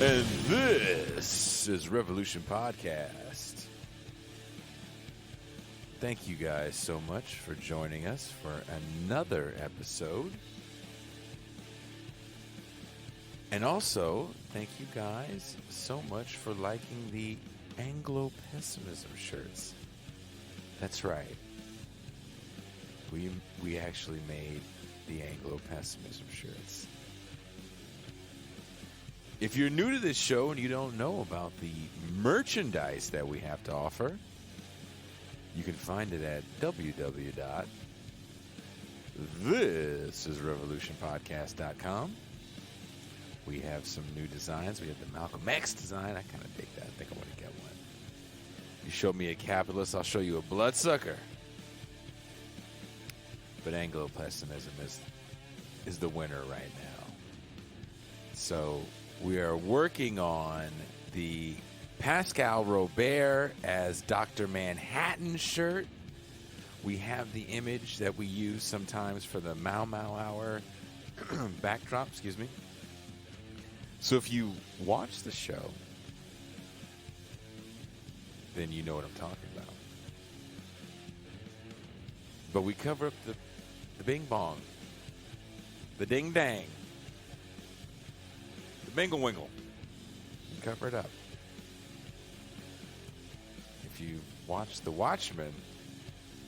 And this is Revolution Podcast. Thank you guys so much for joining us for another episode. And also, thank you guys so much for liking the Anglo-pessimism shirts. That's right. We actually made the Anglo-pessimism shirts. If you're new to this show and you don't know about the merchandise that we have to offer, you can find it at www.thisisrevolutionpodcast.com. We have some new designs. We have the Malcolm X design. I kind of dig that. I think I want to get one. You show me a capitalist, I'll show you a bloodsucker. But Anglo-pessimism is the winner right now. So we are working on the Pascal Robert as Dr. Manhattan shirt. We have the image that we use sometimes for the Mau Mau Hour backdrop, excuse me. So if you watch the show, then you know what I'm talking about. But we cover up the bing bong, the ding dang, the bingle wingle. We cover it up. If you watch The Watchmen,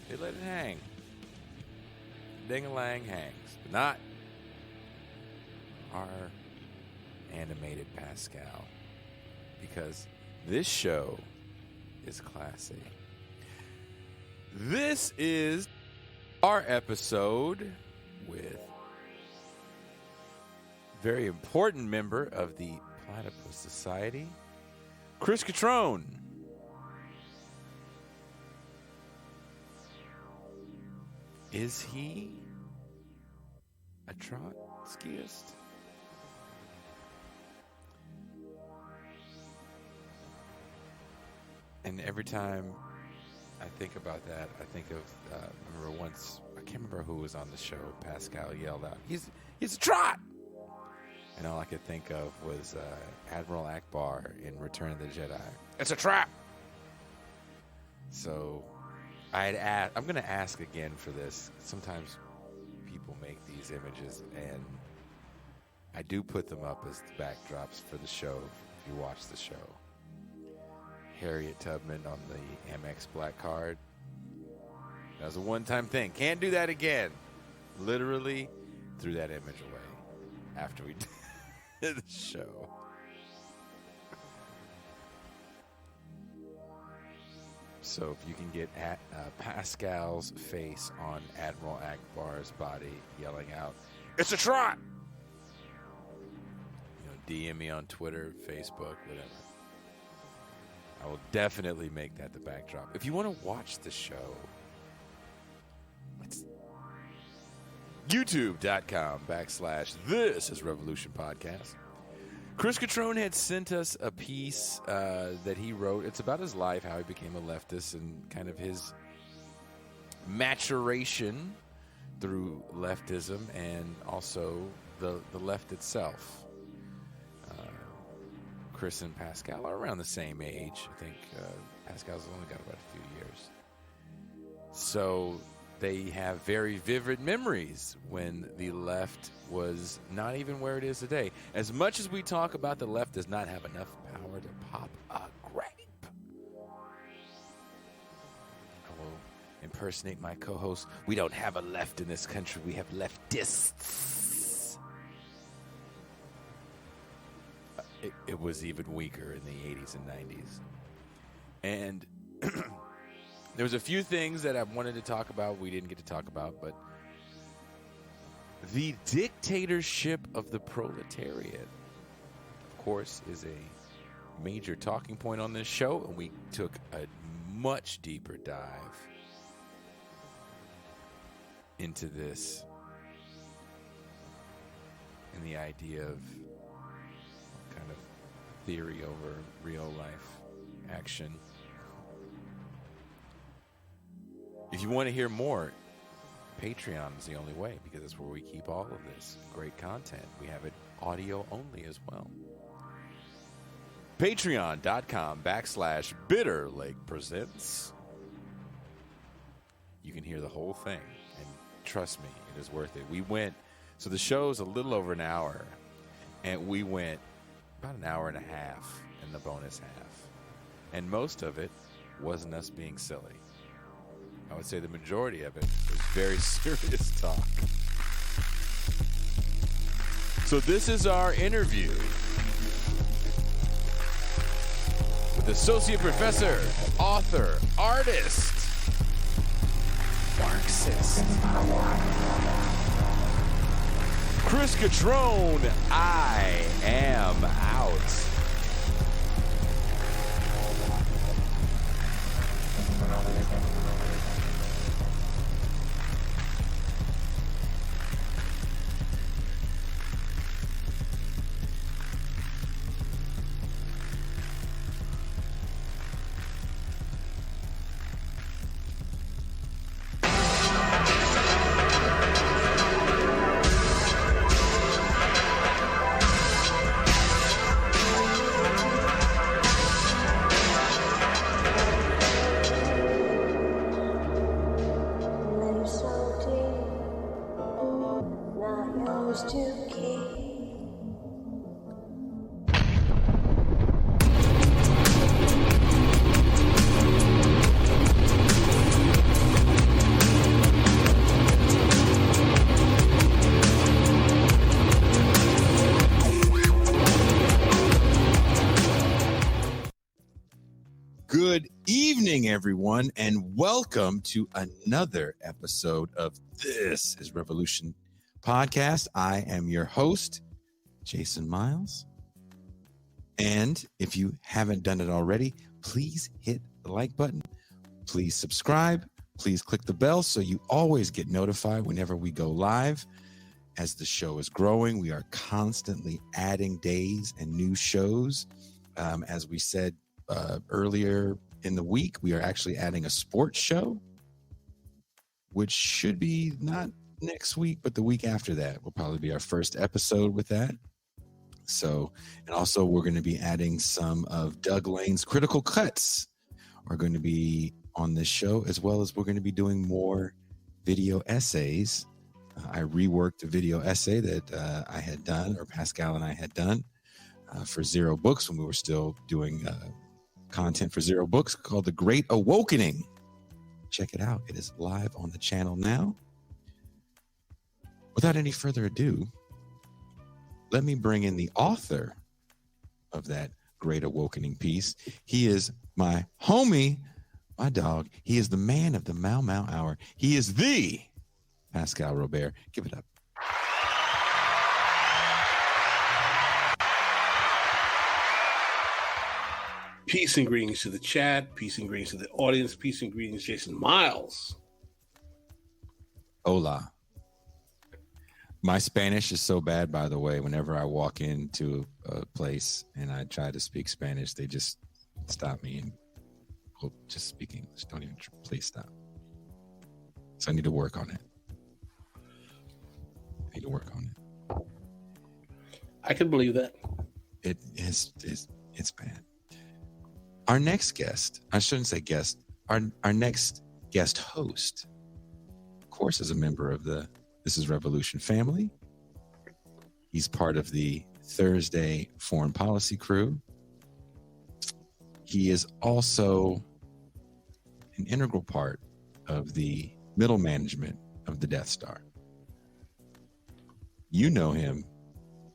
they let it hang. Ding-a-lang hangs, but not our animated Pascal, because this show is classy. This is our episode with a very important member of the Platypus Society, Chris Cutrone. Is he a Trotskyist? And every time I think about that, I think of, remember once, I can't remember who was on the show, Pascal yelled out, he's a trot! And all I could think of was Admiral Akbar in Return of the Jedi. It's a trap! So I'm going to ask again for this. Sometimes people make these images, and I do put them up as the backdrops for the show, if you watch the show. Harriet Tubman on the Amex Black Card. That was a one-time thing. Can't do that again. Literally threw that image away after we did the show. So if you can get Pascal's face on Admiral Akbar's body yelling out, "It's a trot!" DM me on Twitter, Facebook, whatever. I will definitely make that the backdrop. If you want to watch the show, it's youtube.com/thisisrevolutionpodcast. Chris Cutrone had sent us a piece that he wrote. It's about his life, how he became a leftist, and kind of his maturation through leftism and also the left itself. Chris and Pascal are around the same age. I think Pascal's only got about a few years. So they have very vivid memories when the left was not even where it is today. As much as we talk about the left does not have enough power to pop a grape. I will impersonate my co-host. We don't have a left in this country. We have leftists. It was even weaker in the 80s and 90s. And there was a few things that I wanted to talk about we didn't get to talk about, but the dictatorship of the proletariat, of course, is a major talking point on this show, and we took a much deeper dive into this and the idea of kind of theory over real life action. If you want to hear more, Patreon is the only way, because it's where we keep all of this great content. We have it audio only as well. Patreon.com/BitterLakePresents. You can hear the whole thing, and trust me, it is worth it. We went, so the show's a little over an hour, and we went about an hour and a half in the bonus half, and most of it wasn't us being silly. I would say the majority of it was very serious talk. So this is our interview with associate professor, author, artist, Marxist, Chris Cutrone. I am out. Good evening, everyone, and welcome to another episode of This is Revolution podcast. I am your host, Jason Miles. And if you haven't done it already, please hit the like button. Please subscribe. Please click the bell so you always get notified whenever we go live. As the show is growing, we are constantly adding days and new shows. As we said earlier in the week, we are actually adding a sports show, which should be not next week, but the week after that will probably be our first episode with that. So, and also we're going to be adding some of Doug Lane's critical cuts are going to be on this show, as well as we're going to be doing more video essays. I reworked a video essay that I had done, or Pascal and I had done for Zero Books when we were still doing content for Zero Books, called The Great Awakening. Check it out. It is live on the channel now. Without any further ado, let me bring in the author of that Great Awakening piece. He is my homie, my dog. He is the man of the Mau Mau Hour. He is the Pascal Robert. Give it up. Peace and greetings to the chat. Peace and greetings to the audience. Peace and greetings, Jason Miles. Hola. My Spanish is so bad, by the way. Whenever I walk into a place and I try to speak Spanish, they just stop me and just speak English. Don't even, please stop. So I need to work on it. I can believe that. It's bad. Our next guest, I shouldn't say guest, our next guest host, of course, is a member of the This is Revolution family. He's part of the Thursday Foreign Policy crew. He is also an integral part of the middle management of the Death Star. You know him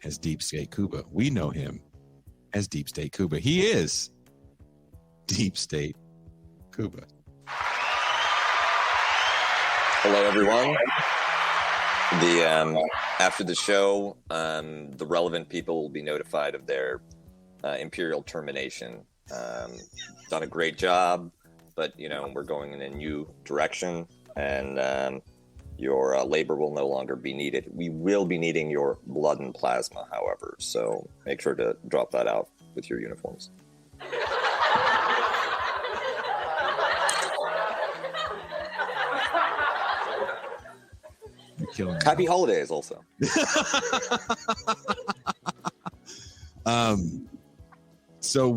as Deep State Kuba. We know him as Deep State Kuba. He is Deep State Kuba. Hello, everyone. After the show, the relevant people will be notified of their imperial termination. Done a great job, but we're going in a new direction, and your labor will no longer be needed. We will be needing your blood and plasma, however, so make sure to drop that out with your uniforms. Happy holidays also. So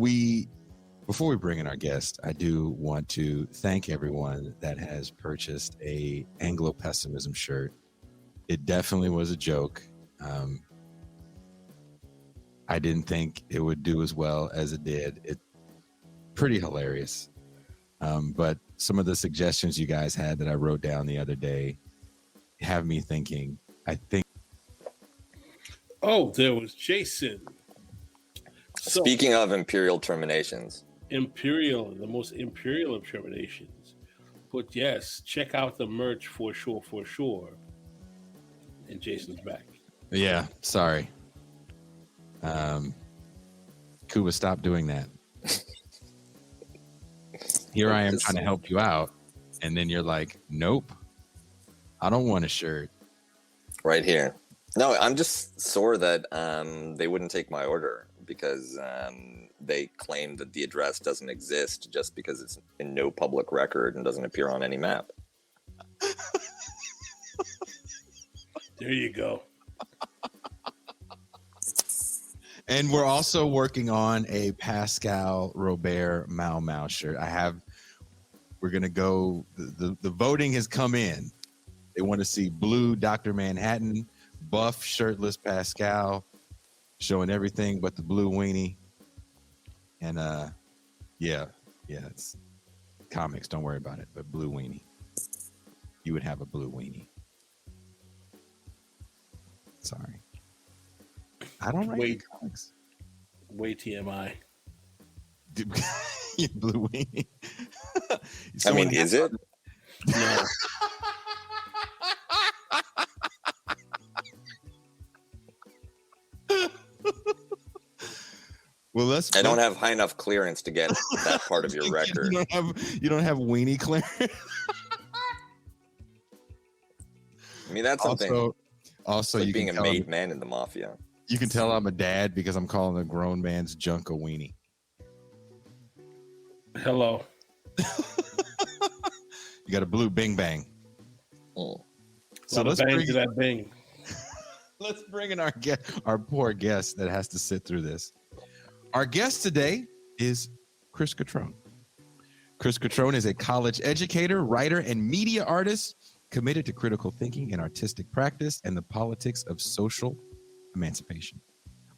before we bring in our guest, I do want to thank everyone that has purchased a Anglo Pessimism shirt. It definitely was a joke. I didn't think it would do as well as it did. It pretty hilarious. But some of the suggestions you guys had that I wrote down the other day have me thinking, I think. Oh, there was Jason. So, Speaking of imperial terminations, the most imperial of terminations. But yes, check out the merch for sure. And Jason's back. Yeah, sorry. Kuba, stop doing that. Here I am trying to help you out, and then you're like, nope, I don't want a shirt. right here. No, I'm just sore that they wouldn't take my order because they claim that the address doesn't exist just because it's in no public record and doesn't appear on any map. There you go. And we're also working on a Pascal Robert Mau Mau shirt. We're going to go, the voting has come in. They want to see blue Dr. Manhattan, buff shirtless Pascal, showing everything but the blue weenie. And yeah, it's comics, don't worry about it, but blue weenie. You would have a blue weenie. Sorry. I don't write comics. Way TMI. You blue weenie. I mean, is it? No. Well, Uh-huh. I don't have high enough clearance to get that part of your record. You don't have weenie clearance. I mean, that's something. Also, It's like you being can a tell made man in the mafia. you can tell I'm a dad because I'm calling a grown man's junk a weenie. Hello. You got a blue bing bang. Mm. So Let's bang to that bang. let's bring in our poor guest that has to sit through this. Our guest today is Chris Cutrone. Chris Cutrone is a college educator, writer, and media artist committed to critical thinking and artistic practice and the politics of social emancipation.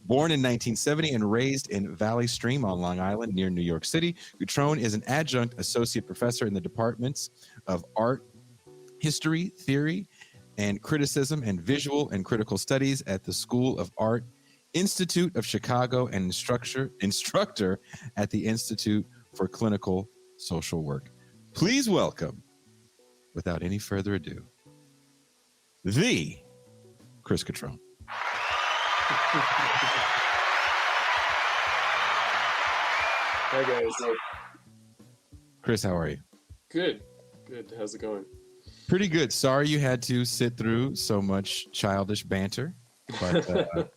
Born in 1970 and raised in Valley Stream on Long Island near New York City, Cutrone is an adjunct associate professor in the departments of art, history, theory, and criticism, and visual and critical studies at the School of Art Institute of Chicago, and instructor at the Institute for Clinical Social Work. Please welcome, without any further ado, the Chris Cutrone. Hi guys. Chris, how are you? Good. How's it going? Pretty good. Sorry you had to sit through so much childish banter, but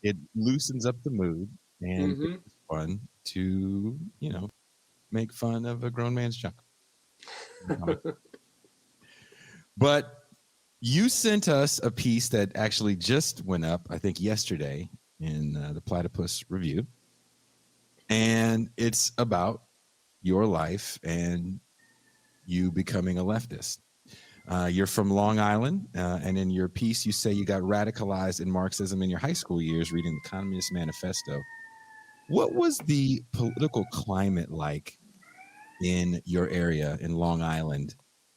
it loosens up the mood, and it's fun to, make fun of a grown man's junk. But you sent us a piece that actually just went up, I think yesterday, in the Platypus Review. And it's about your life and you becoming a leftist. You're from Long Island, and in your piece, you say you got radicalized in Marxism in your high school years reading the Communist Manifesto. What was the political climate like in your area in Long Island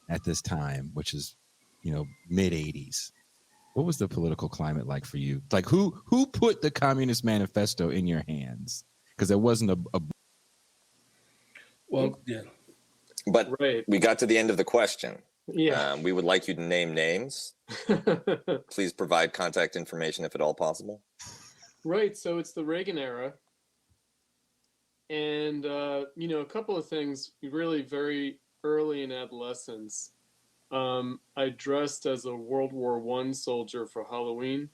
at this time, which is, mid 80s? What was the political climate like for you? Like who put the Communist Manifesto in your hands? Because there wasn't a Well, yeah. But Right. we got to the end of the question. Yeah. We would like you to name names. Please provide contact information if at all possible. Right. So it's the Reagan era. And, a couple of things really very early in adolescence. I dressed as a World War I soldier for Halloween.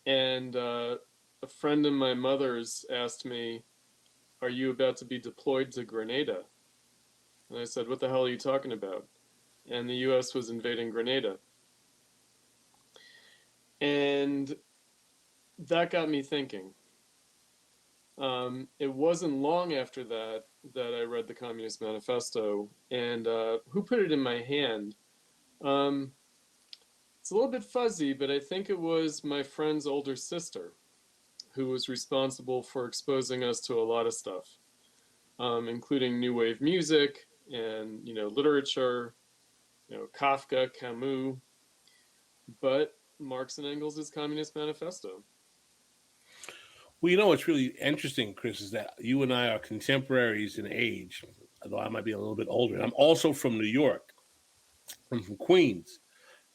And a friend of my mother's asked me, "Are you about to be deployed to Grenada?" And I said, "What the hell are you talking about?" And the U.S. was invading Grenada. And that got me thinking. It wasn't long after that I read the Communist Manifesto, and who put it in my hand? It's a little bit fuzzy, but I think it was my friend's older sister who was responsible for exposing us to a lot of stuff, including new wave music and literature, Kafka, Camus, but Marx and Engels' Communist Manifesto. Well, what's really interesting, Chris, is that you and I are contemporaries in age, although I might be a little bit older. And I'm also from New York. I'm from Queens.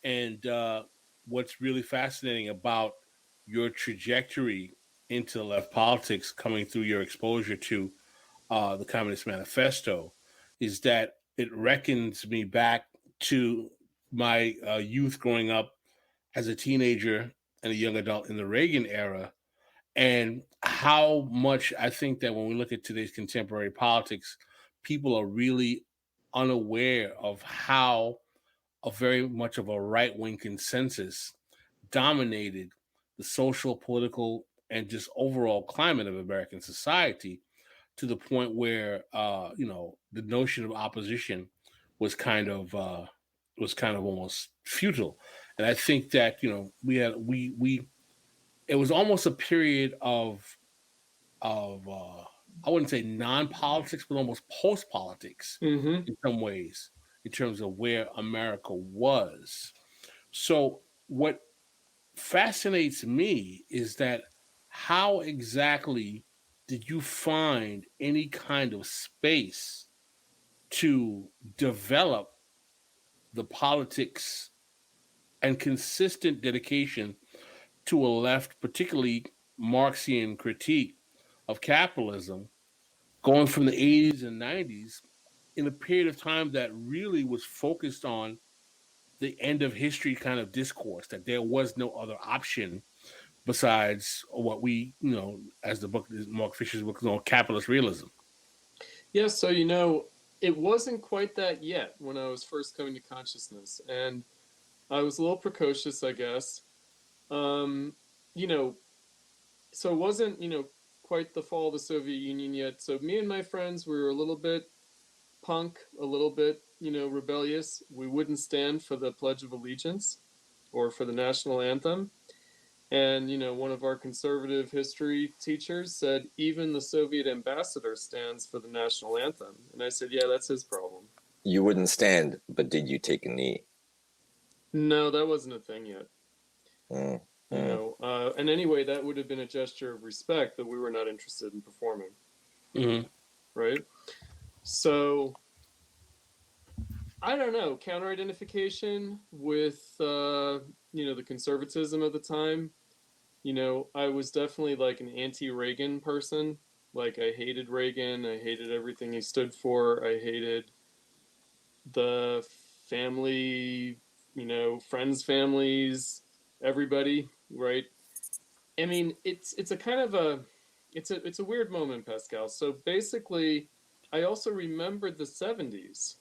And what's really fascinating about your trajectory into left politics coming through your exposure to the Communist Manifesto is that it reckons me back to my youth growing up as a teenager and a young adult in the Reagan era, and how much I think that when we look at today's contemporary politics, people are really unaware of how a very much of a right-wing consensus dominated the social, political, and just overall climate of American society, to the point where the notion of opposition was kind of almost futile. And I think that we it was almost a period of I wouldn't say non-politics, but almost post-politics in some ways, in terms of where America was. So what fascinates me is that how exactly did you find any kind of space to develop the politics and consistent dedication to a left, particularly Marxian critique of capitalism, going from the 80s and 90s in a period of time that really was focused on the end of history kind of discourse, that there was no other option besides what we, as the book, Mark Fisher's book, capitalist realism? Yeah, so, it wasn't quite that yet when I was first coming to consciousness. And I was a little precocious, I guess. So it wasn't, quite the fall of the Soviet Union yet. So me and my friends, we were a little bit punk, a little bit, rebellious. We wouldn't stand for the Pledge of Allegiance or for the national anthem. And, one of our conservative history teachers said, even the Soviet ambassador stands for the national anthem. And I said, yeah, that's his problem. You wouldn't stand, but did you take a knee? No, that wasn't a thing yet. And anyway, that would have been a gesture of respect that we were not interested in performing. Right? So, I don't know, counter-identification with, the conservatism of the time. I was definitely like an anti-Reagan person. Like, I hated Reagan. I hated everything he stood for. I hated the family, friends' families, everybody, right? I mean, it's a kind of it's a weird moment, Pascal. So basically, I also remembered the 70s,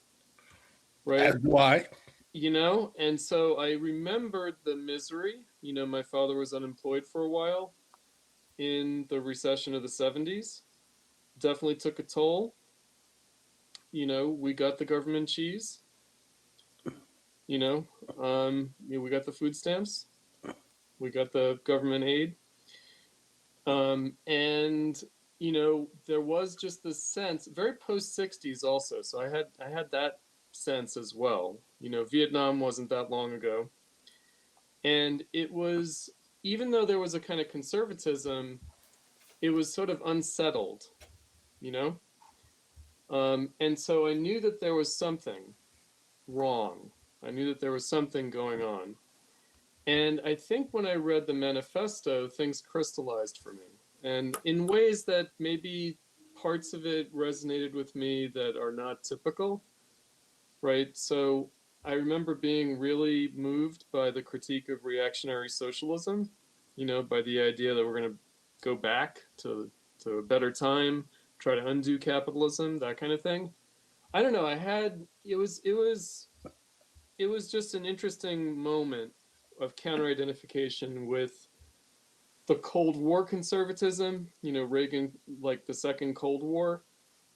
right? As why? And so I remembered the misery. My father was unemployed for a while in the recession of the 70s. Definitely took a toll. We got the government cheese. We got the food stamps. We got the government aid. And there was just this sense, very post-60s also. So I had that sense as well. Vietnam wasn't that long ago. And it was, even though there was a kind of conservatism, it was sort of unsettled, and so I knew that there was something wrong. I knew that there was something going on. And I think when I read the manifesto, things crystallized for me. And in ways that maybe parts of it resonated with me that are not typical, right? So I remember being really moved by the critique of reactionary socialism, by the idea that we're going to go back to a better time, try to undo capitalism, that kind of thing. I don't know. It was just an interesting moment of counter-identification with the Cold War conservatism, Reagan, like the second Cold War.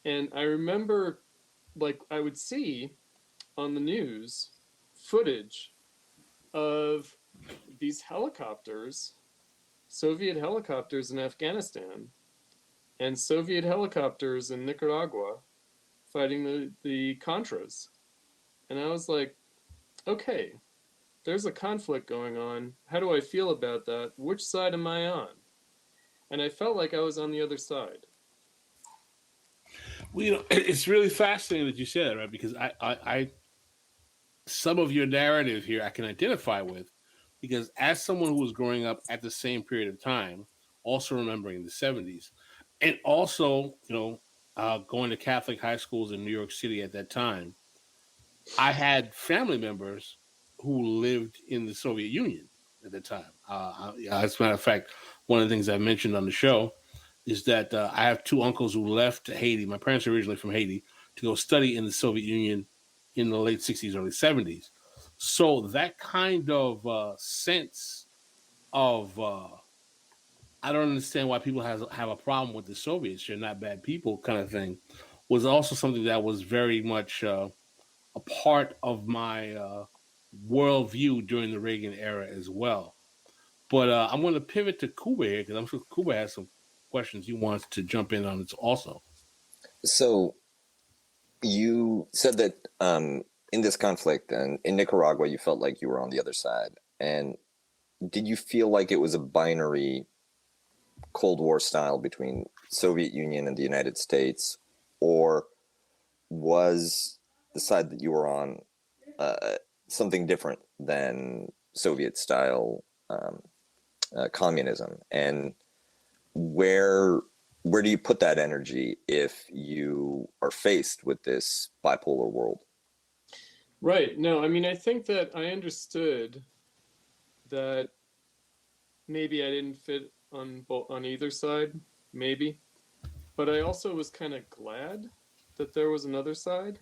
And I remember, like, I would see on the news footage of these helicopters, Soviet helicopters in Afghanistan, and Soviet helicopters in Nicaragua fighting the Contras. And I was like, okay, there's a conflict going on. How do I feel about that? Which side am I on? And I felt like I was on the other side. Well, it's really fascinating that you said that, right? Because I some of your narrative here I can identify with, because as someone who was growing up at the same period of time, also remembering the 70s, and also, going to Catholic high schools in New York City at that time, I had family members who lived in the Soviet Union at the time. As a matter of fact, one of the things I mentioned on the show is that I have two uncles who left Haiti. My parents are originally from Haiti to go study in the Soviet Union in the late 60s, early 70s. So that kind of sense of I don't understand why people have a problem with the Soviets. They're not bad people kind of thing was also something that was very much a part of my worldview during the Reagan era as well. But I'm going to pivot to Kuba here because I'm sure Kuba has some questions he wants to jump in on. It's also. So you said that in this conflict and in Nicaragua, you felt like you were on the other side. And did you feel like it was a binary Cold War style between Soviet Union and the United States, or was the side that you were on something different than Soviet style communism? And where do you put that energy if you are faced with this bipolar world? Right. No, I mean, I think that I understood that maybe I didn't fit on either side, maybe. But I also was kind of glad that there was another side.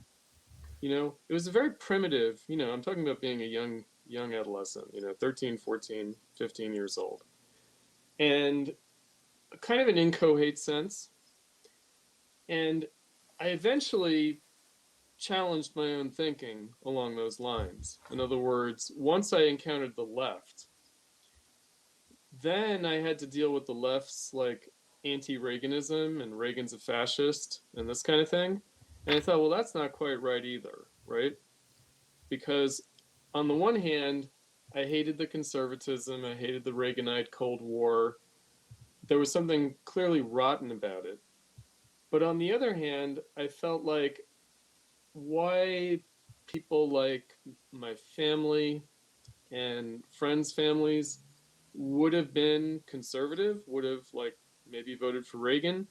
It was a very primitive, I'm talking about being a young adolescent, 13, 14, 15 years old. And kind of an inchoate sense. And I eventually challenged my own thinking along those lines. In other words, once I encountered the left, then I had to deal with the left's like anti-Reaganism and Reagan's a fascist and this kind of thing. And I thought, well, that's not quite right either, right? Because on the one hand, I hated the conservatism, I hated the Reaganite Cold War. There was something clearly rotten about it. But on the other hand, I felt like why people like my family and friends' families would have been conservative, would have like maybe voted for Reagan,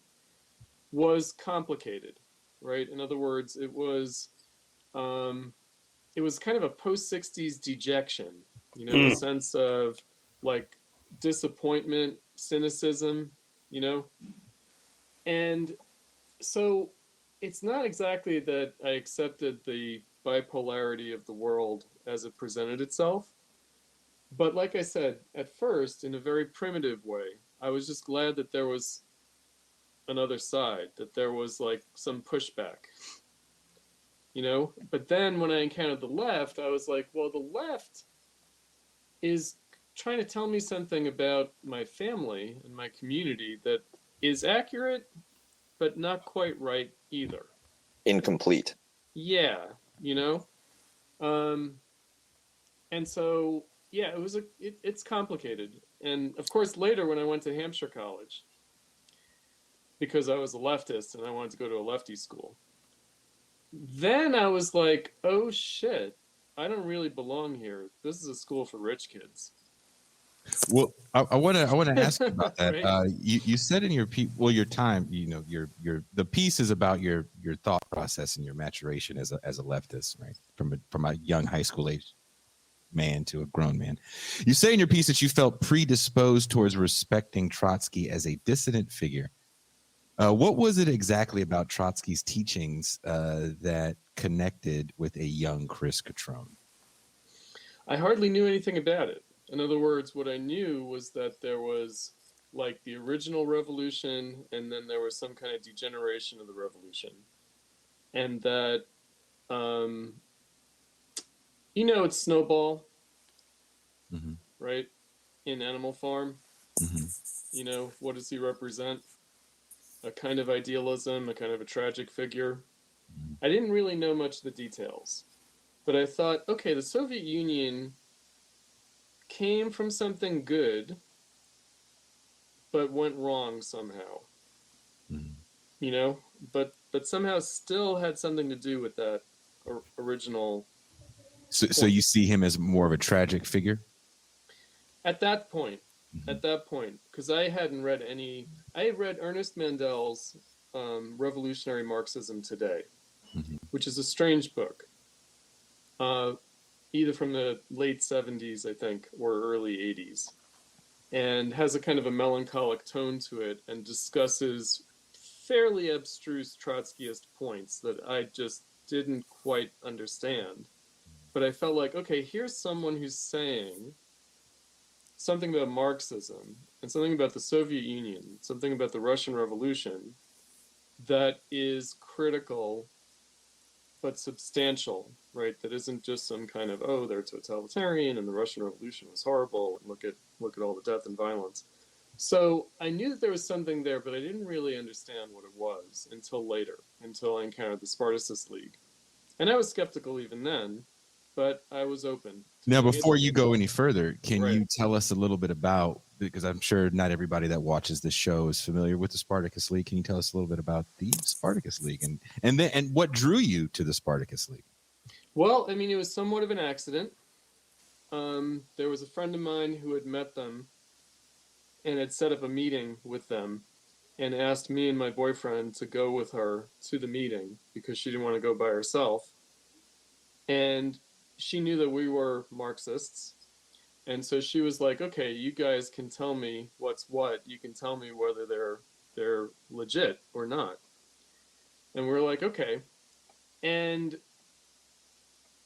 was complicated, right? In other words, it was kind of a post-60s dejection, a sense of like disappointment, cynicism, and so it's not exactly that I accepted the bipolarity of the world as it presented itself. But like I said, at first, in a very primitive way, I was just glad that there was another side, that there was like some pushback, But then when I encountered the left, I was like, well, the left is trying to tell me something about my family and my community that is accurate, but not quite right either. Incomplete. Yeah, and so yeah, it's complicated. And of course, later when I went to Hampshire College, because I was a leftist and I wanted to go to a lefty school, then I was like, oh shit, I don't really belong here. This is a school for rich kids. Well, I want to ask you about that. Right. You said in your your time, your the piece is about your thought process and your maturation as a leftist, right? From a young high school age man to a grown man. You say in your piece that you felt predisposed towards respecting Trotsky as a dissident figure. What was it exactly about Trotsky's teachings that connected with a young Chris Cutrone? I hardly knew anything about it. In other words, what I knew was that there was like the original revolution, and then there was some kind of degeneration of the revolution. And that, it's Snowball, Mm-hmm. right? In Animal Farm. Mm-hmm. What does he represent? A kind of idealism, a kind of a tragic figure. I didn't really know much of the details, but I thought, okay, the Soviet Union came from something good, but went wrong somehow. Mm-hmm. But somehow still had something to do with that original. So you see him as more of a tragic figure? At that point, because I hadn't read any. I had read Ernest Mandel's Revolutionary Marxism Today, Mm-hmm. which is a strange book, either from the late 70s, I think, or early 80s, and has a kind of a melancholic tone to it and discusses fairly abstruse Trotskyist points that I just didn't quite understand. But I felt like, okay, here's someone who's saying something about Marxism and something about the Soviet Union, something about the Russian Revolution that is critical but substantial, right? That isn't just some kind of, oh, they're totalitarian and the Russian Revolution was horrible and look at all the death and violence. So I knew that there was something there, but I didn't really understand what it was until later, until I encountered the Spartacus League. And I was skeptical even then, but I was open. Now, before you go any further, can Right. you tell us a little bit about, because I'm sure not everybody that watches this show is familiar with the Spartacus League. Can you tell us a little bit about the Spartacus League and what drew you to the Spartacus League? Well, I mean, it was somewhat of an accident. There was a friend of mine who had met them and had set up a meeting with them and asked me and my boyfriend to go with her to the meeting because she didn't want to go by herself. And she knew that we were Marxists. And so she was like, okay, you guys can tell me what's what. You can tell me whether they're legit or not. And we're like, okay. And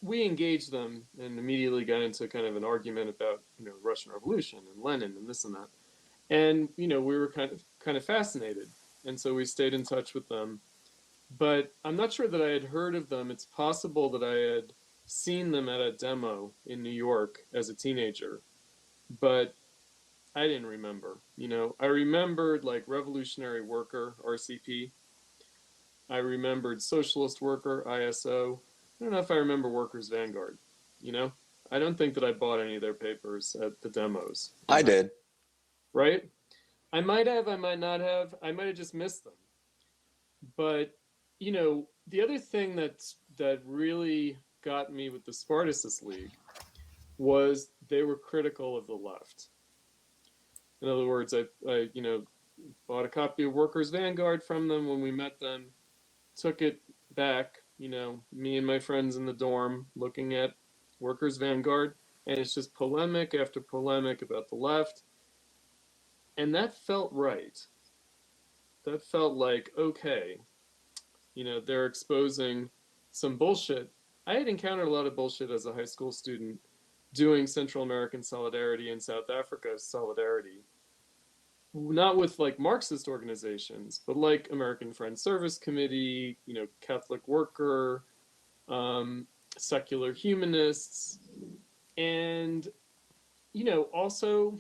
we engaged them and immediately got into kind of an argument about, Russian Revolution and Lenin and this and that. And, we were kind of fascinated. And so we stayed in touch with them. But I'm not sure that I had heard of them. It's possible that I had seen them at a demo in New York as a teenager, but I didn't remember. I remembered like Revolutionary Worker, RCP. I remembered Socialist Worker, ISO. I don't know if I remember Workers' Vanguard. I don't think that I bought any of their papers at the demos. I did. Right? I might have, I might not have. I might have just missed them. But, the other thing that really got me with the Spartacus League was they were critical of the left. In other words, I bought a copy of Workers' Vanguard from them when we met them, took it back, me and my friends in the dorm looking at Workers' Vanguard, and it's just polemic after polemic about the left. And that felt right. That felt like, okay, they're exposing some bullshit. I had encountered a lot of bullshit as a high school student doing Central American Solidarity and South Africa Solidarity. Not with like Marxist organizations, but like American Friends Service Committee, Catholic Worker, secular humanists, and, also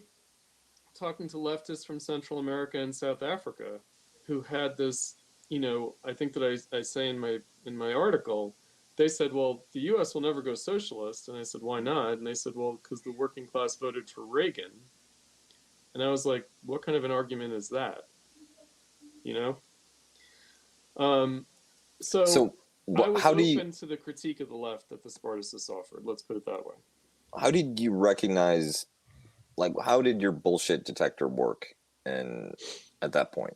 talking to leftists from Central America and South Africa who had this, I think that I say in my article, they said, well, the U.S. will never go socialist. And I said, why not? And they said, well, because the working class voted for Reagan. And I was like, what kind of an argument is that? So I was open to the critique of the left that the Spartacists offered. Let's put it that way. How did you recognize, how did your bullshit detector work at that point?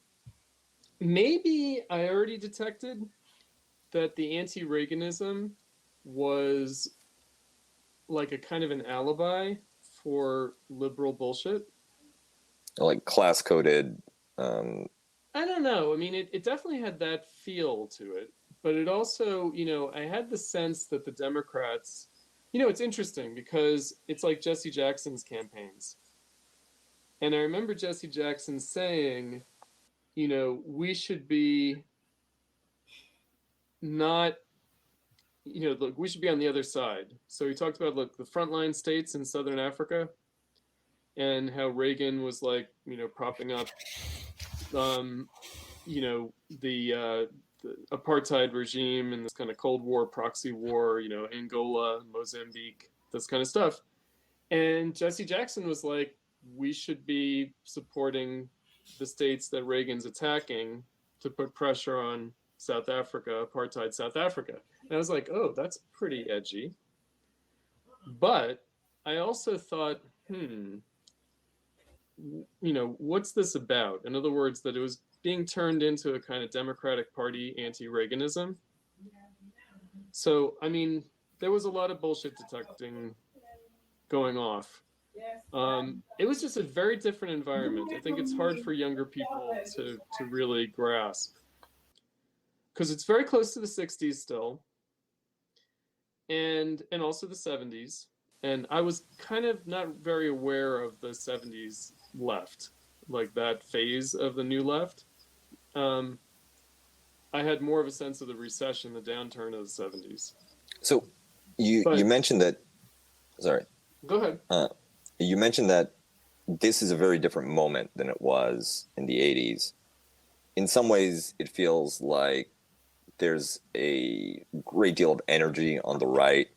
Maybe I already detected that the anti-Reaganism was like a kind of an alibi for liberal bullshit. Like class-coded. I don't know. I mean, it definitely had that feel to it. But it also, I had the sense that the Democrats, it's interesting because it's like Jesse Jackson's campaigns. And I remember Jesse Jackson saying, you know, we should be not, you know, look, we should be on the other side. So he talked about, look, the frontline states in Southern Africa and how Reagan was like, you know, propping up, you know, the apartheid regime and this kind of Cold War, proxy war, you know, Angola, Mozambique, this kind of stuff. And Jesse Jackson was like, we should be supporting the states that Reagan's attacking to put pressure on South Africa, apartheid South Africa. And I was like, oh, that's pretty edgy. But I also thought, you know, what's this about? In other words, that it was being turned into a kind of Democratic Party anti-Reaganism. So, I mean, there was a lot of bullshit detecting going off. It was just a very different environment. I think it's hard for younger people to really grasp. Because it's very close to the 60s still. And also the 70s. And I was kind of not very aware of the 70s left, like that phase of the new left. I had more of a sense of the recession, the downturn of the 70s. So you mentioned that, sorry. Go ahead. You mentioned that this is a very different moment than it was in the 80s. In some ways, it feels like there's a great deal of energy on the right.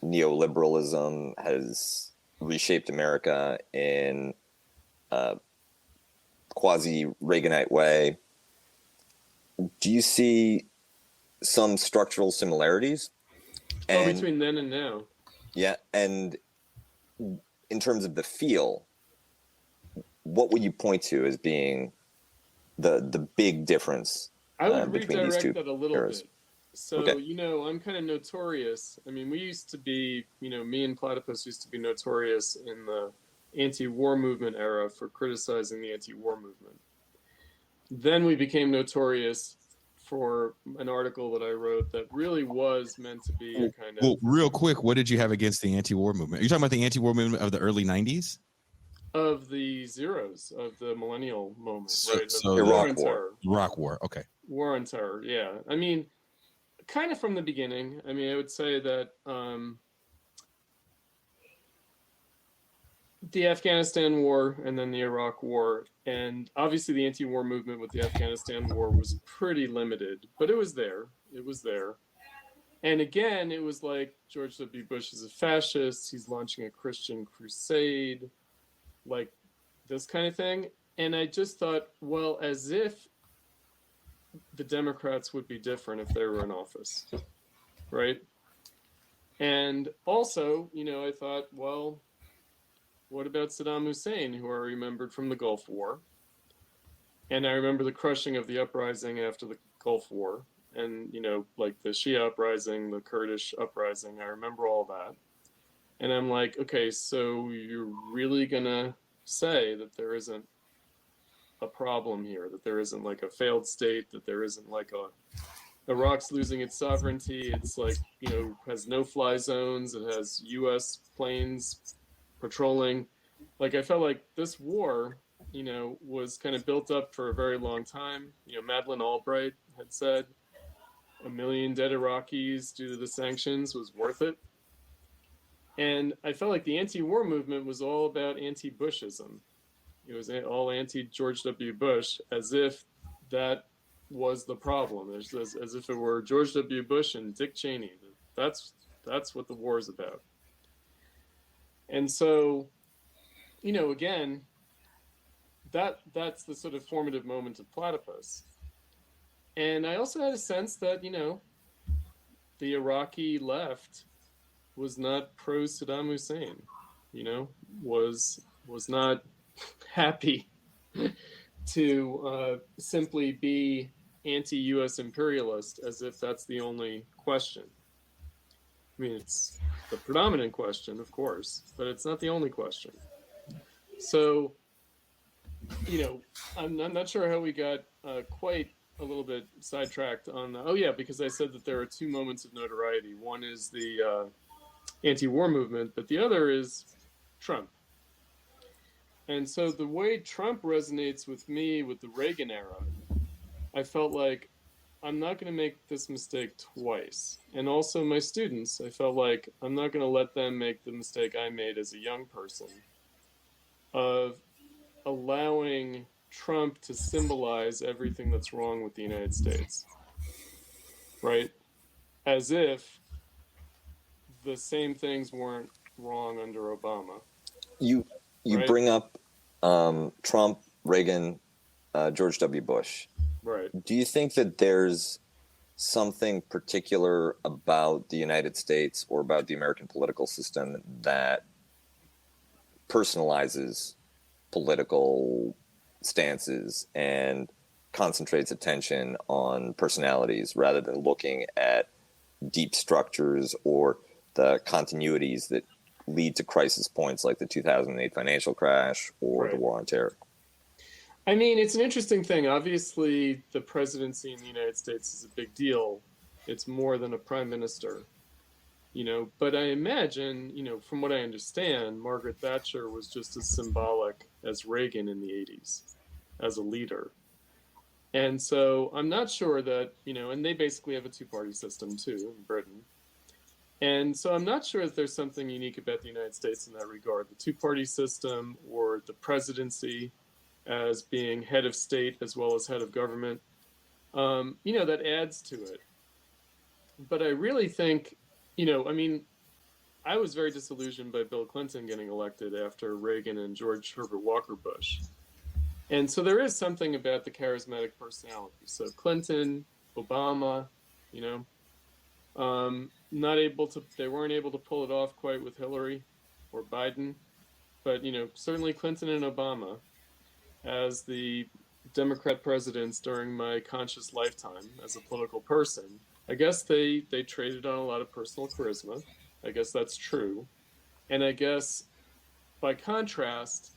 Neoliberalism has reshaped America in a quasi-Reaganite way. Do you see some structural similarities? Between then and now. Yeah, and in terms of the feel, what would you point to as being the big difference I would between these two redirect that a little eras? bit. So, Okay. you know, I'm kind of notorious. I mean, we used to be, you know, me and Platypus used to be notorious in the anti-war movement era for criticizing the anti-war movement. Then we became notorious for an article that I wrote that really was meant to be a kind of... Well, real quick, what did you have against the anti-war movement? Are you talking about the anti-war movement of the early 90s? Of the zeros, of the millennial moment, So- right? so Of Iraq on War. Terror. Iraq War, okay. War on Terror, yeah. I mean, kind of from the beginning. I mean, I would say that the Afghanistan War and then the Iraq War, and obviously the anti-war movement with the Afghanistan War was pretty limited, but it was there. It was there. And again, it was like George W. Bush is a fascist. He's launching a Christian crusade, like this kind of thing. And I just thought, well, as if the Democrats would be different if they were in office, right? And also, you know, I thought, well, what about Saddam Hussein, who I remembered from the Gulf War? And I remember the crushing of the uprising after the Gulf War. And, you know, like the Shia uprising, the Kurdish uprising, I remember all that. And I'm like, okay, so you're really going to say that there isn't a problem here, that there isn't like a failed state, that there isn't like Iraq's losing its sovereignty. It's like, you know, has no fly zones. It has U.S. planes patrolling. Like, I felt like this war, you know, was kind of built up for a very long time. You know, Madeleine Albright had said 1 million dead Iraqis due to the sanctions was worth it. And I felt like the anti-war movement was all about anti-Bushism. It was all anti-George W. Bush, as if that was the problem, as if it were George W. Bush and Dick Cheney. That's what the war is about. And so, you know, again, that's the sort of formative moment of Platypus. And I also had a sense that, you know, the Iraqi left was not pro-Saddam Hussein, you know, was not happy to simply be anti-U.S. imperialist as if that's the only question. I mean, it's the predominant question, of course, but it's not the only question. So, you know, I'm not sure how we got quite a little bit sidetracked on because I said that there are two moments of notoriety. One is the anti-war movement, but the other is Trump. And so the way Trump resonates with me with the Reagan era, I felt like I'm not going to make this mistake twice. And also my students, I felt like I'm not going to let them make the mistake I made as a young person of allowing Trump to symbolize everything that's wrong with the United States, right? As if the same things weren't wrong under Obama. You Right. bring up Trump, Reagan, George W. Bush. Right. Do you think that there's something particular about the United States or about the American political system that personalizes political stances and concentrates attention on personalities rather than looking at deep structures or the continuities that lead to crisis points like the 2008 financial crash or the war on terror? I mean, it's an interesting thing. Obviously, the presidency in the United States is a big deal. It's more than a prime minister, But I imagine, from what I understand, Margaret Thatcher was just as symbolic as Reagan in the 80s as a leader. And so I'm not sure that, and they basically have a two-party system too in Britain. And so I'm not sure that there's something unique about the United States in that regard. The two-party system or the presidency as being head of state as well as head of government, that adds to it. But I really think, I was very disillusioned by Bill Clinton getting elected after Reagan and George Herbert Walker Bush. And so there is something about the charismatic personality. So Clinton, Obama, they weren't able to pull it off quite with Hillary or Biden, but, certainly Clinton and Obama as the Democrat presidents during my conscious lifetime as a political person, I guess they traded on a lot of personal charisma. I guess that's true. And I guess by contrast,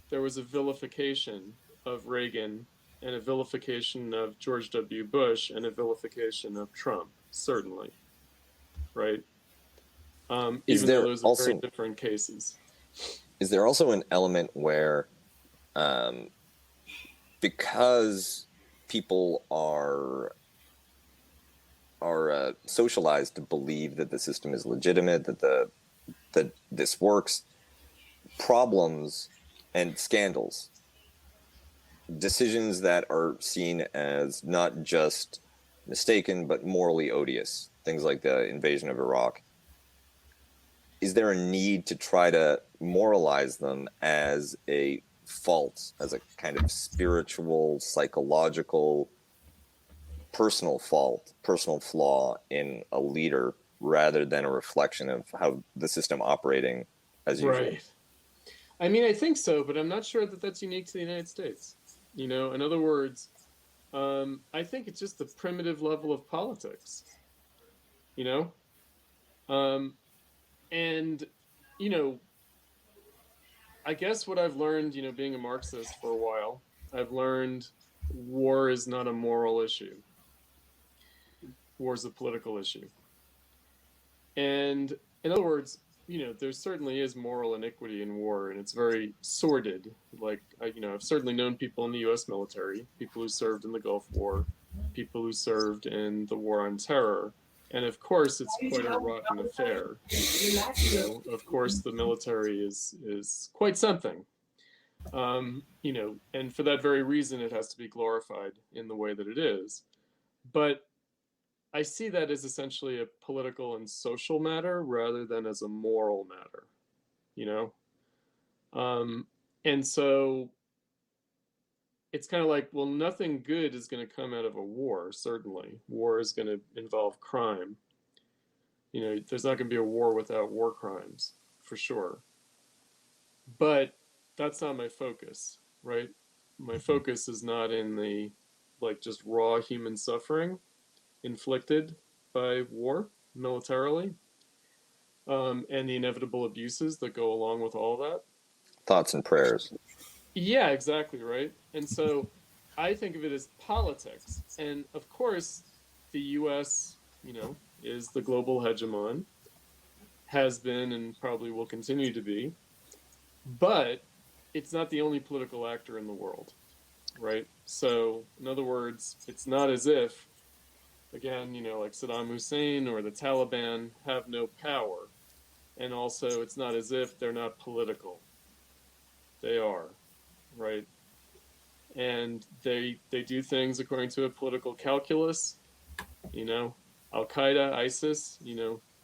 there was a vilification of Reagan and a vilification of George W. Bush and a vilification of Trump, certainly. Right? Even though those are very different cases. Is there also an element where because people are socialized to believe that the system is legitimate, that this works, problems and scandals, decisions that are seen as not just mistaken but morally odious, things like the invasion of Iraq, is there a need to try to moralize them as a fault, as a kind of spiritual, psychological, personal fault, personal flaw in a leader rather than a reflection of how the system operating as usual? Right. I mean, I think so, but I'm not sure that that's unique to the United States. In other words, I think it's just the primitive level of politics, and, I guess what I've learned, being a Marxist for a while, I've learned war is not a moral issue. War is a political issue. And in other words, there certainly is moral iniquity in war, and it's very sordid. Like, I've certainly known people in the U.S. military, people who served in the Gulf War, people who served in the War on Terror. And of course, it's quite a rotten affair. Of course, the military is quite something. And for that very reason, it has to be glorified in the way that it is. But I see that as essentially a political and social matter rather than as a moral matter, And so it's kind of like, well, nothing good is going to come out of a war, certainly. War is going to involve crime. There's not going to be a war without war crimes, for sure. But that's not my focus, right? My focus is not in the, just raw human suffering inflicted by war militarily, and the inevitable abuses that go along with all that. Thoughts and prayers. Yeah, exactly, right? And so I think of it as politics. And of course, the U.S., is the global hegemon, has been and probably will continue to be. But it's not the only political actor in the world, right? So, in other words, it's not as if, again, like Saddam Hussein or the Taliban have no power. And also, it's not as if they're not political. They are, right? And they do things according to a political calculus. Al Qaeda, ISIS,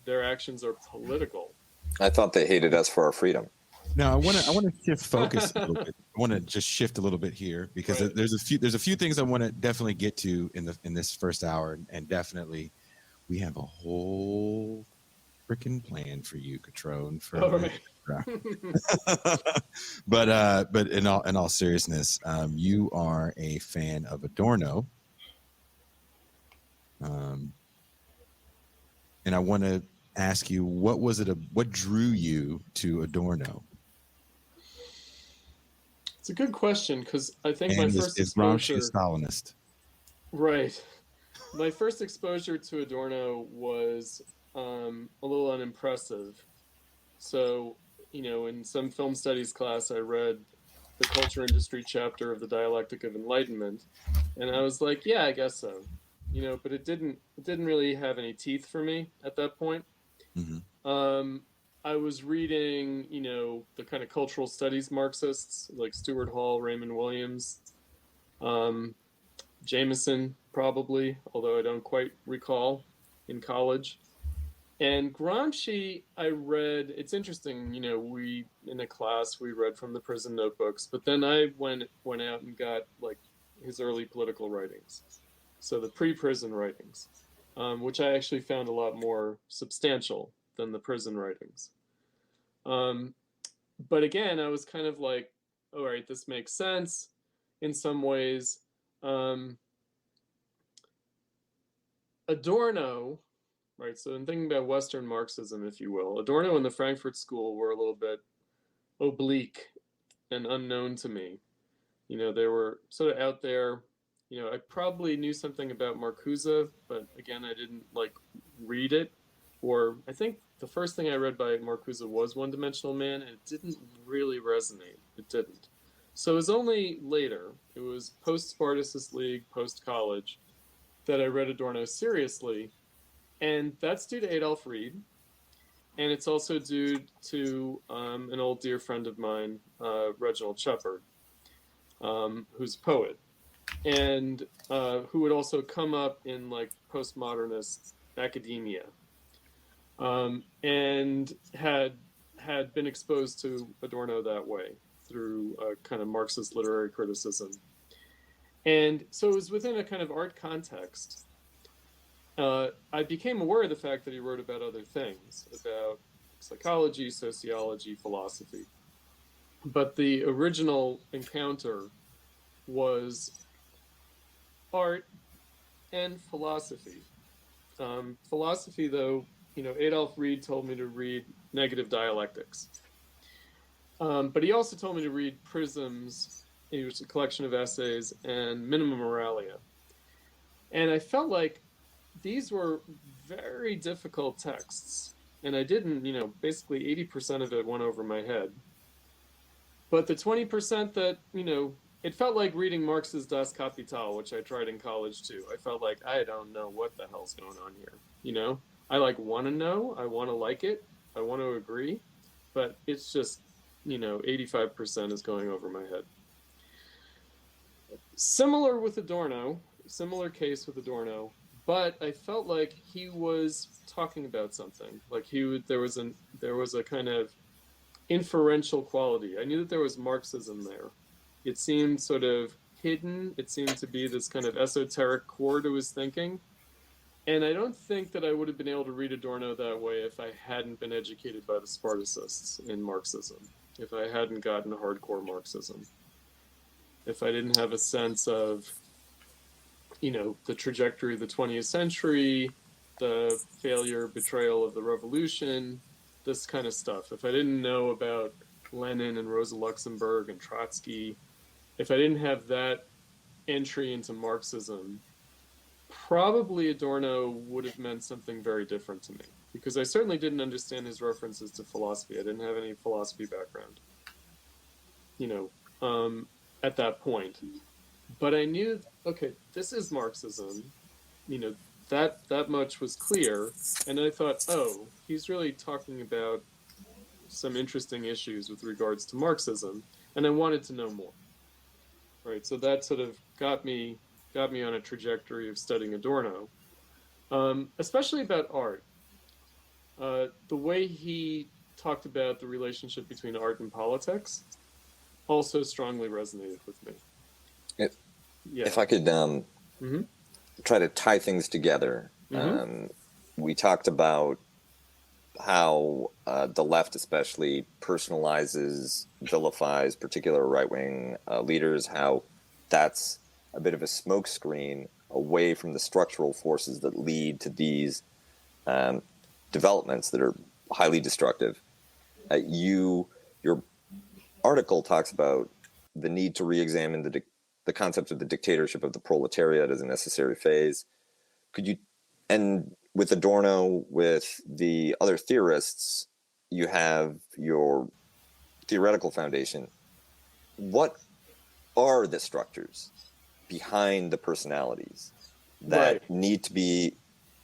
their actions are political. I thought they hated us for our freedom. Now I want to shift focus a little bit. I want to just shift a little bit here because Right. there's a few things I want to definitely get to in this first hour, and definitely we have a whole freaking plan for you, Cutrone. All right. But in all seriousness, you are a fan of Adorno, and I want to ask you, what drew you to Adorno? It's a good question because I think And my first is Gramsci exposure, a Stalinist? right? My first exposure to Adorno was a little unimpressive. So, in some film studies class, I read the culture industry chapter of the Dialectic of Enlightenment, and I was like, yeah, I guess so. But it didn't really have any teeth for me at that point. Mm-hmm. I was reading, the kind of cultural studies Marxists like Stuart Hall, Raymond Williams, Jameson, probably, although I don't quite recall, in college. And Gramsci, I read, it's interesting, we, in a class, we read from the prison notebooks, but then I went out and got, like, his early political writings. So the pre-prison writings, which I actually found a lot more substantial than the prison writings. But again, I was kind of like, all right, this makes sense in some ways. Adorno, right? So in thinking about Western Marxism, if you will, Adorno and the Frankfurt School were a little bit oblique and unknown to me. They were sort of out there. I probably knew something about Marcuse, but again, I didn't read it. Or I think the first thing I read by Marcuse was One Dimensional Man, and it didn't really resonate. It didn't. So it was only later, it was post-Spartacus League, post-college, that I read Adorno seriously. And that's due to Adolf Reed. And it's also due to an old dear friend of mine, Reginald Shepard, who's a poet, and who would also come up in postmodernist academia, and had been exposed to Adorno that way through a kind of Marxist literary criticism. And so it was within a kind of art context. I became aware of the fact that he wrote about other things, about psychology, sociology, philosophy. But the original encounter was art and philosophy. Philosophy, though, Adolf Reed told me to read Negative Dialectics. But he also told me to read Prisms, it was a collection of essays, and Minima Moralia. And I felt like these were very difficult texts. And I didn't, basically 80% of it went over my head. But the 20% that, it felt like reading Marx's Das Kapital, which I tried in college too. I felt like I don't know what the hell's going on here. I want to know, I want to like it, I want to agree, but it's just, 85% is going over my head. Similar case with Adorno, but I felt like he was talking about something. Like there was a kind of inferential quality. I knew that there was Marxism there. It seemed sort of hidden. It seemed to be this kind of esoteric core to his thinking. And I don't think that I would have been able to read Adorno that way if I hadn't been educated by the Spartacists in Marxism, if I hadn't gotten hardcore Marxism, if I didn't have a sense of, the trajectory of the 20th century, the failure, betrayal of the revolution, this kind of stuff. If I didn't know about Lenin and Rosa Luxemburg and Trotsky, if I didn't have that entry into Marxism, probably Adorno would have meant something very different to me, because I certainly didn't understand his references to philosophy. I didn't have any philosophy background. at that point. But I knew, okay, this is Marxism. That much was clear. And I thought, oh, he's really talking about some interesting issues with regards to Marxism, and I wanted to know more. Right, so that sort of got me on a trajectory of studying Adorno, especially about art. The way he talked about the relationship between art and politics also strongly resonated with me. If I could try to tie things together, we talked about how the left especially personalizes, vilifies particular right-wing leaders, how that's a bit of a smokescreen away from the structural forces that lead to these developments that are highly destructive. Your article talks about the need to re-examine the concept of the dictatorship of the proletariat as a necessary phase. Could you, and with Adorno, with the other theorists, you have your theoretical foundation. What are the structures behind the personalities that need to be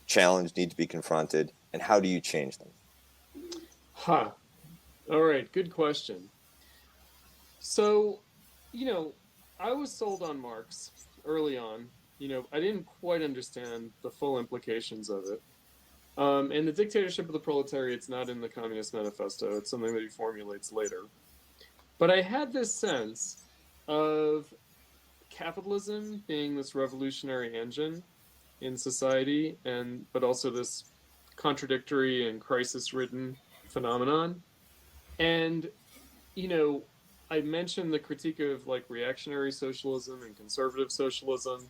challenged, need to be confronted, and how do you change them? All right, good question. So, I was sold on Marx early on. I didn't quite understand the full implications of it. And the dictatorship of the proletariat's not in the Communist Manifesto. It's something that he formulates later. But I had this sense of capitalism being this revolutionary engine in society, but also this contradictory and crisis-ridden phenomenon. And, I mentioned the critique of reactionary socialism and conservative socialism.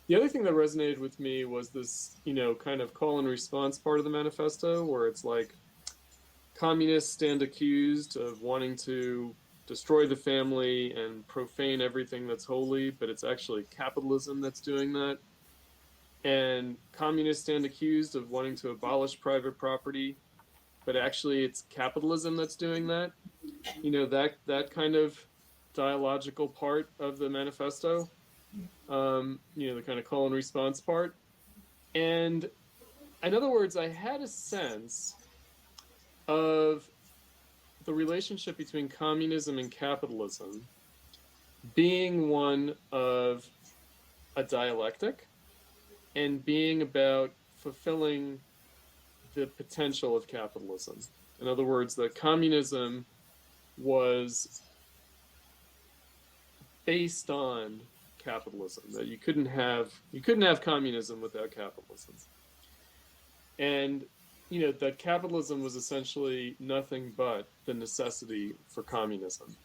The other thing that resonated with me was this, kind of call and response part of the manifesto, where it's like communists stand accused of wanting to destroy the family and profane everything that's holy, but it's actually capitalism that's doing that. And communists stand accused of wanting to abolish private property, but actually it's capitalism that's doing that. That kind of dialogical part of the manifesto, the kind of call and response part. And in other words, I had a sense of the relationship between communism and capitalism being one of a dialectic and being about fulfilling the potential of capitalism. In other words, that communism was based on capitalism, that you couldn't have communism without capitalism. And that capitalism was essentially nothing but the necessity for communism,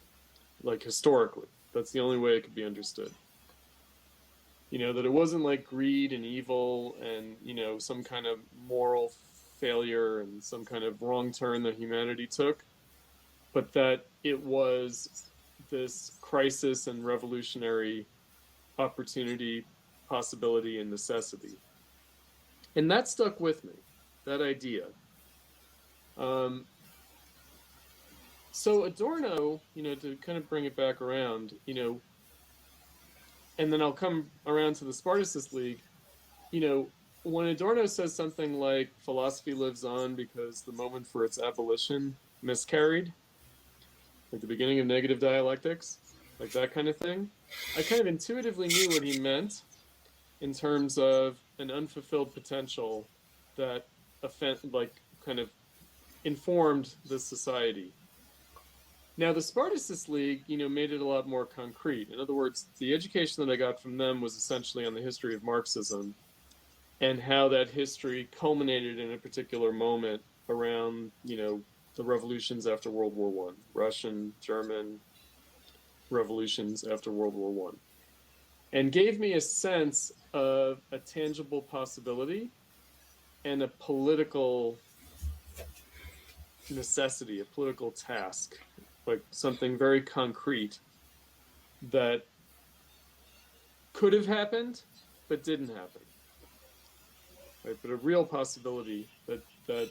historically. That's the only way it could be understood. That it wasn't like greed and evil and, some kind of moral failure and some kind of wrong turn that humanity took, but that it was this crisis and revolutionary opportunity, possibility, and necessity. And that stuck with me, that idea. So Adorno, to kind of bring it back around, and then I'll come around to the Spartacus League, when Adorno says something like philosophy lives on because the moment for its abolition miscarried, like the beginning of negative dialectics, like that kind of thing, I kind of intuitively knew what he meant in terms of an unfulfilled potential that kind of informed the society. Now, the Spartacus League, made it a lot more concrete. In other words, the education that I got from them was essentially on the history of Marxism and how that history culminated in a particular moment around, the revolutions after World War I, Russian, German revolutions after World War I, and gave me a sense of a tangible possibility and a political necessity, a political task, like something very concrete that could have happened but didn't happen. Right? But a real possibility that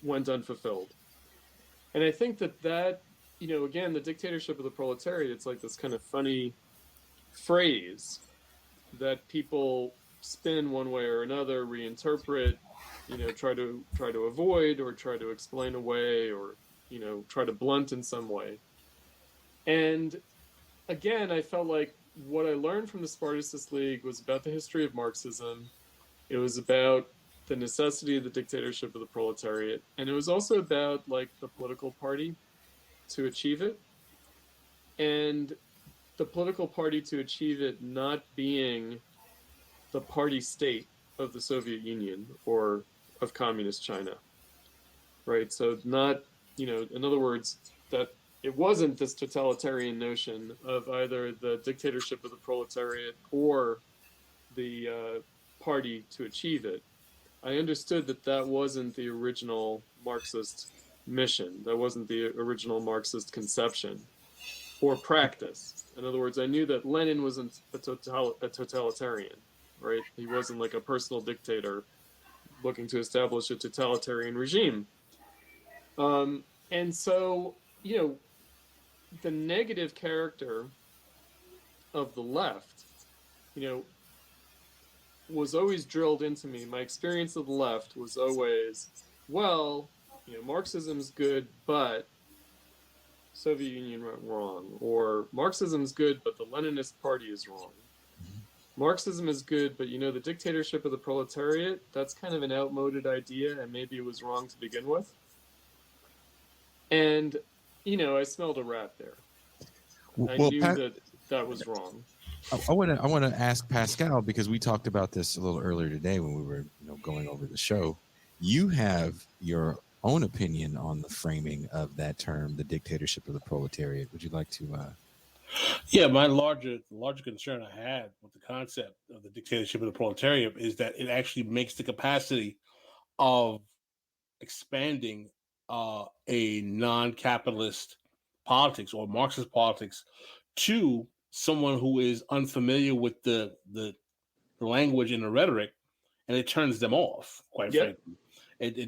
went unfulfilled. And I think that again, the dictatorship of the proletariat, it's like this kind of funny phrase that people spin one way or another, reinterpret, try to avoid or try to explain away or, try to blunt in some way. And again, I felt like what I learned from the Spartacus League was about the history of Marxism. It was about the necessity of the dictatorship of the proletariat. And it was also about like the political party to achieve it. And the political party to achieve it not being the party state of the Soviet Union or of communist China, right? So not, in other words, that it wasn't this totalitarian notion of either the dictatorship of the proletariat or the party to achieve it. I understood that that wasn't the original Marxist mission. That wasn't the original Marxist conception or practice. In other words, I knew that Lenin wasn't a totalitarian, right? He wasn't like a personal dictator looking to establish a totalitarian regime. And so, the negative character of the left, was always drilled into me. My experience of the left was always, well, Marxism's good, but Soviet Union went wrong. Or Marxism's good, but the Leninist party is wrong. Marxism is good, but the dictatorship of the proletariat, that's kind of an outmoded idea, and maybe it was wrong to begin with. And, I smelled a rat there. I knew that was wrong. I want to ask Pascal, because we talked about this a little earlier today when we were going over the show. You have your own opinion on the framing of that term, the dictatorship of the proletariat. Would you like to? Yeah, my larger concern I had with the concept of the dictatorship of the proletariat is that it actually makes the capacity of expanding a non-capitalist politics or Marxist politics to someone who is unfamiliar with the language and the rhetoric, and it turns them off, quite frankly. I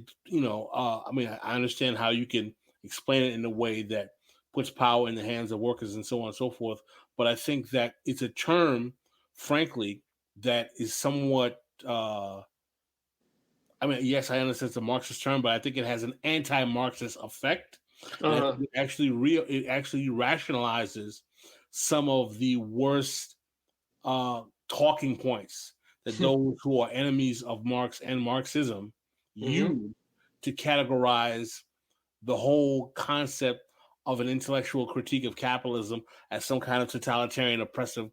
understand how you can explain it in a way that puts power in the hands of workers and so on and so forth, but I think that it's a term, frankly, that is somewhat yes, I understand it's a Marxist term, but I think it has an anti-Marxist effect. It actually rationalizes some of the worst talking points that those who are enemies of Marx and Marxism use to categorize the whole concept of an intellectual critique of capitalism as some kind of totalitarian oppressive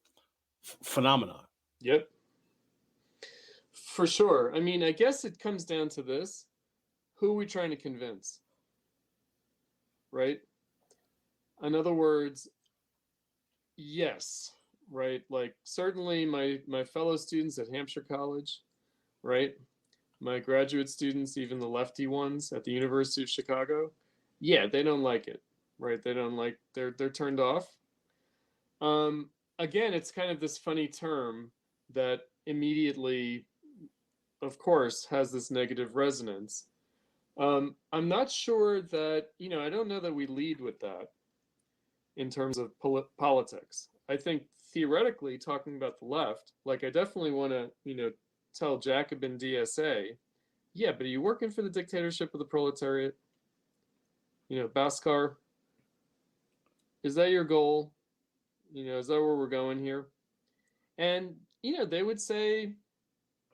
phenomenon. Yep. For sure. I mean, I guess it comes down to this. Who are we trying to convince? Right? In other words, yes, right? Like certainly my fellow students at Hampshire College, right? My graduate students, even the lefty ones at the University of Chicago, yeah, they don't like it, right? They don't like, they're turned off. Again, it's kind of this funny term that immediately, of course, has this negative resonance. I'm not sure that, I don't know that we lead with that in terms of politics. I think theoretically, talking about the left, like I definitely want to, tell Jacobin DSA, yeah, but are you working for the dictatorship of the proletariat? Bhaskar, is that your goal? Is that where we're going here? And, they would say,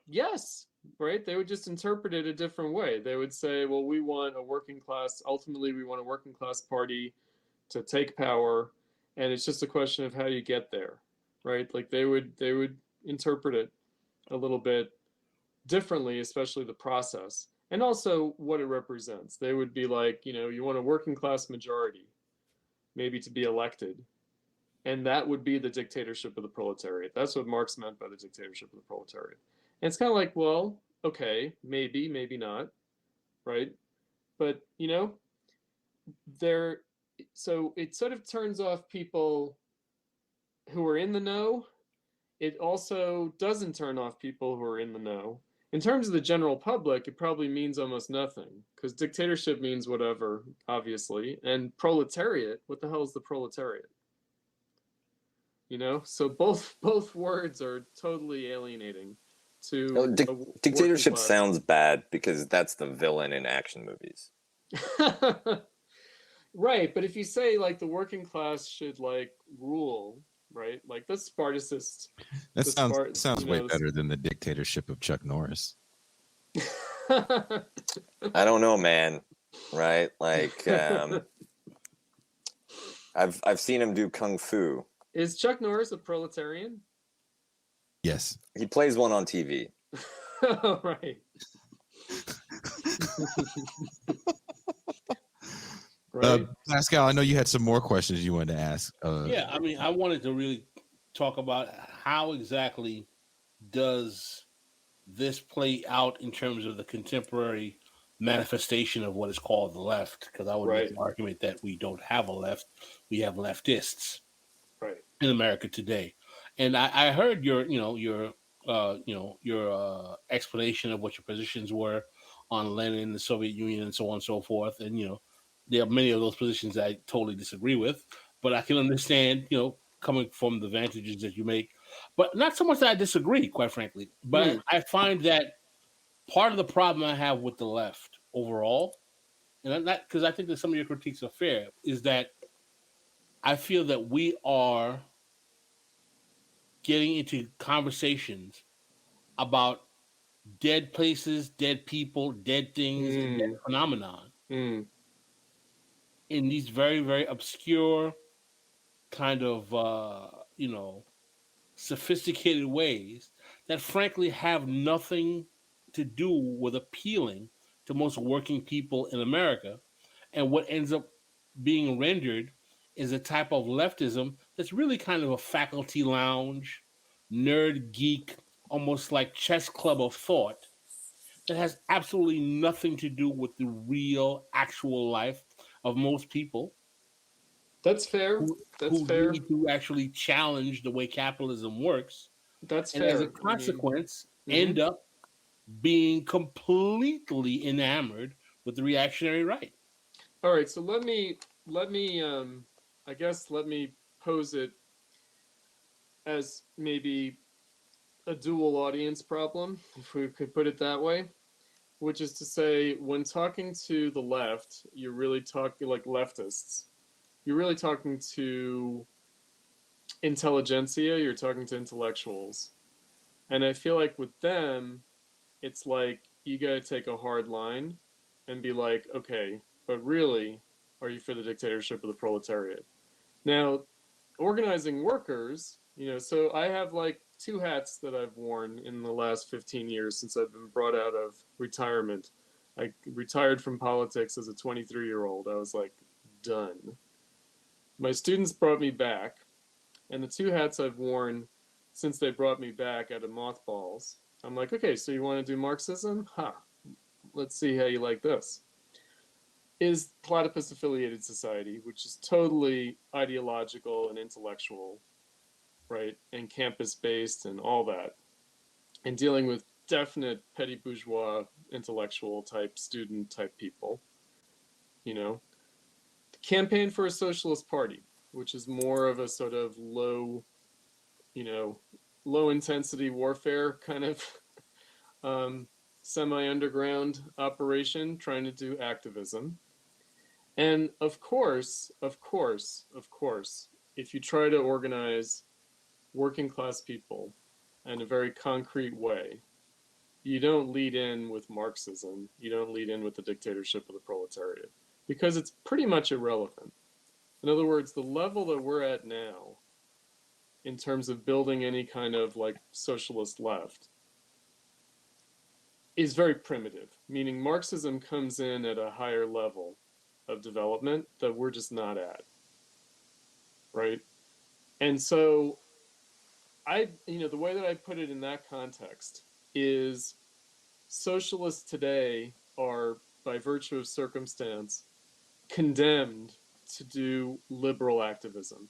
yes, right? They would just interpret it a different way. They would say, well, we want a working class, ultimately we want a working class party to take power, and it's just a question of how you get there, right? Like they would interpret it a little bit differently, especially the process, and also what it represents. They would be like, you want a working class majority, maybe to be elected, and that would be the dictatorship of the proletariat. That's what Marx meant by the dictatorship of the proletariat. And it's kind of like, well, okay, maybe not, right? But, so it sort of turns off people who are in the know. It also doesn't turn off people who are in the know. In terms of the general public, it probably means almost nothing, because dictatorship means whatever, obviously, and proletariat, what the hell is the proletariat? You know, so both words are totally alienating to Dictatorship sounds bad because that's the villain in action movies. Right, but if you say like the working class should like rule, right? Like the Spartacist. That sounds way better than the dictatorship of Chuck Norris. I don't know, man. Right? Like I've seen him do kung fu. Is Chuck Norris a proletarian? Yes. He plays one on TV. Oh, right. Right. Pascal, I know you had some more questions you wanted to ask. Yeah, I mean, I wanted to really talk about how exactly does this play out in terms of the contemporary manifestation of what is called the left, because I would make the argument that we don't have a left, we have leftists in America today. And I heard your explanation of what your positions were on Lenin, the Soviet Union, and so on and so forth. And, there are many of those positions I totally disagree with, but I can understand, coming from the vantages that you make, but not so much that I disagree, quite frankly. But I find that part of the problem I have with the left overall, and not because I think that some of your critiques are fair, is that I feel that we are getting into conversations about dead places, dead people, dead things, and dead phenomenon in these very, very obscure kind of, sophisticated ways that frankly have nothing to do with appealing to most working people in America. And what ends up being rendered is a type of leftism that's really kind of a faculty lounge, nerd geek, almost like chess club of thought that has absolutely nothing to do with the real, actual life of most people. That's fair. That's fair. Need to actually challenge the way capitalism works. That's and fair. As a consequence, end up being completely enamored with the reactionary right. All right, so let me pose it as maybe a dual audience problem, if we could put it that way, which is to say, when talking to the left, you're really talking like leftists. You're really talking to intelligentsia, you're talking to intellectuals. And I feel like with them, it's like you got to take a hard line and be like, okay, but really, are you for the dictatorship of the proletariat? Now, organizing workers, so I have like two hats that I've worn in the last 15 years since I've been brought out of retirement. I retired from politics as a 23-year-old. I was like, done. My students brought me back, and the two hats I've worn since they brought me back out of mothballs, I'm like, okay, so you want to do Marxism? Let's see how you like this. Is Platypus Affiliated Society, which is totally ideological and intellectual, right? And campus-based and all that. And dealing with definite petty bourgeois, intellectual type, student type people. Campaign for a socialist party, which is more of a sort of low intensity warfare kind of semi-underground operation trying to do activism. And of course, if you try to organize working class people in a very concrete way, you don't lead in with Marxism, you don't lead in with the dictatorship of the proletariat, because it's pretty much irrelevant. In other words, the level that we're at now, in terms of building any kind of like socialist left, is very primitive, meaning Marxism comes in at a higher level of development that we're just not at, right? And so the way that I put it in that context is socialists today are, by virtue of circumstance, condemned to do liberal activism.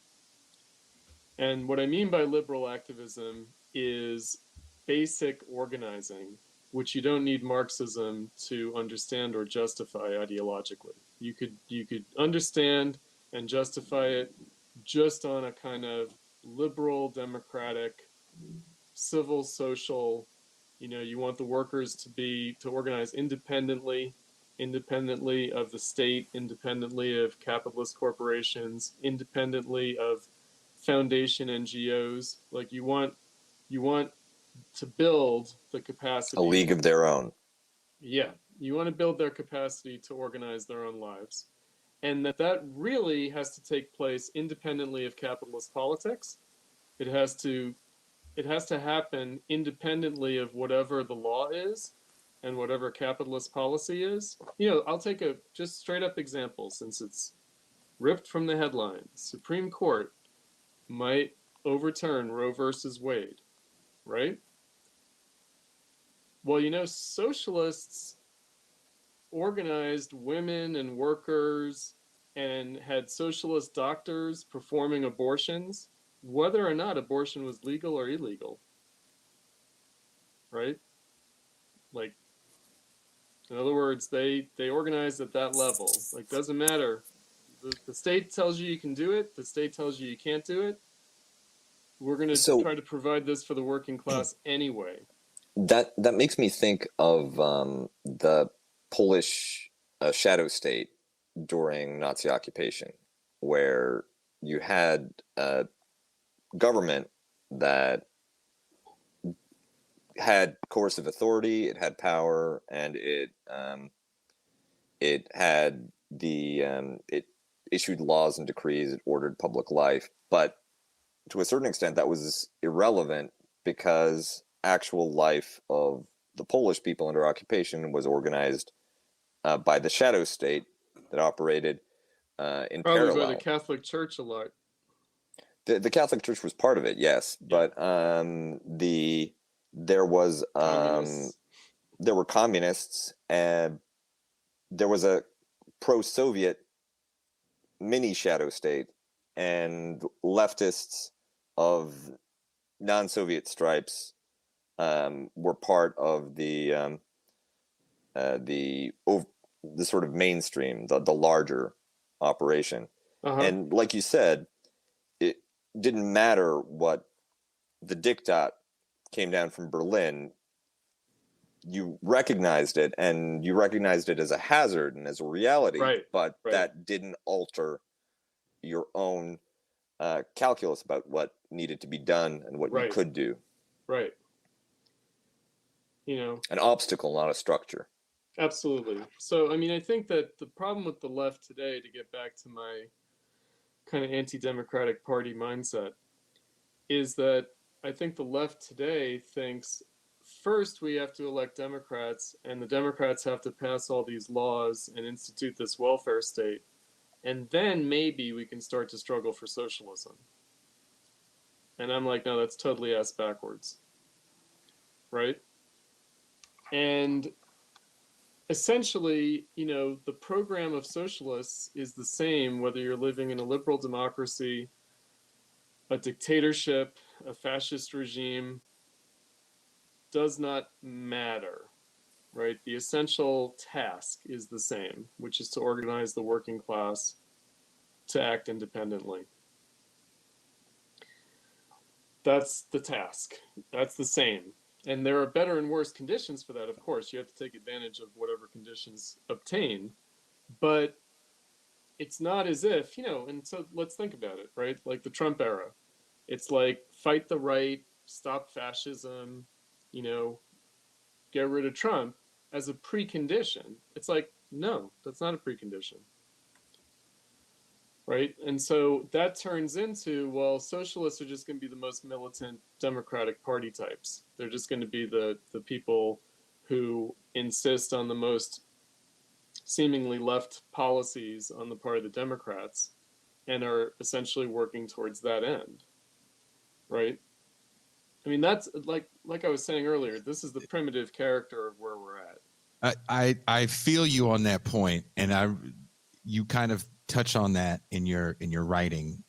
And what I mean by liberal activism is basic organizing which you don't need Marxism to understand or justify ideologically. You could understand and justify it just on a kind of liberal, democratic, civil, social, you want the workers to organize independently of the state, independently of capitalist corporations, independently of foundation NGOs. Like you want to build the capacity. A league of their own. Yeah, you want to build their capacity to organize their own lives. And that really has to take place independently of capitalist politics. It has to happen independently of whatever the law is and whatever capitalist policy is. I'll take a just straight up example since it's ripped from the headline. Supreme Court might overturn Roe versus Wade, right? Well, socialists organized women and workers and had socialist doctors performing abortions, whether or not abortion was legal or illegal. Right? Like, in other words, they organized at that level. Like, doesn't matter. The state tells you can do it. The state tells you can't do it. We're going to try to provide this for the working class anyway. That makes me think of the Polish shadow state during Nazi occupation, where you had a government that had coercive authority, it had power, and it had it issued laws and decrees, it ordered public life, but to a certain extent that was irrelevant because actual life of the Polish people under occupation was organized by the shadow state that operated in Probably parallel. by the Catholic Church a lot. The Catholic Church was part of it, yes, but there were communists, and there was a pro-Soviet mini shadow state, and leftists of non-Soviet stripes were part of the sort of mainstream, the larger operation. Uh-huh. And like you said, it didn't matter what the diktat came down from Berlin. You recognized it, and you recognized it as a hazard and as a reality, right. That didn't alter your own calculus about what needed to be done and what you could do. Right. An obstacle, not a structure. Absolutely. So, I think that the problem with the left today, to get back to my kind of anti-democratic party mindset, is that I think the left today thinks first we have to elect Democrats, and the Democrats have to pass all these laws and institute this welfare state, and then maybe we can start to struggle for socialism. And I'm like, no, that's totally ass backwards. Right? And essentially, the program of socialists is the same whether you're living in a liberal democracy, a dictatorship, a fascist regime. Does not matter, right? The essential task is the same, which is to organize the working class to act independently. That's the task. That's the same. And there are better and worse conditions for that, of course. You have to take advantage of whatever conditions obtain. But it's not as if, and so let's think about it, right? Like the Trump era. It's like fight the right, stop fascism, get rid of Trump as a precondition. It's like, no, that's not a precondition. Right? And so that turns into, well, socialists are just going to be the most militant Democratic Party types. They're just going to be the people who insist on the most seemingly left policies on the part of the Democrats and are essentially working towards that end. Right? That's like I was saying earlier, this is the primitive character of where we're at. I feel you on that point, and you kind of touch on that in your writing,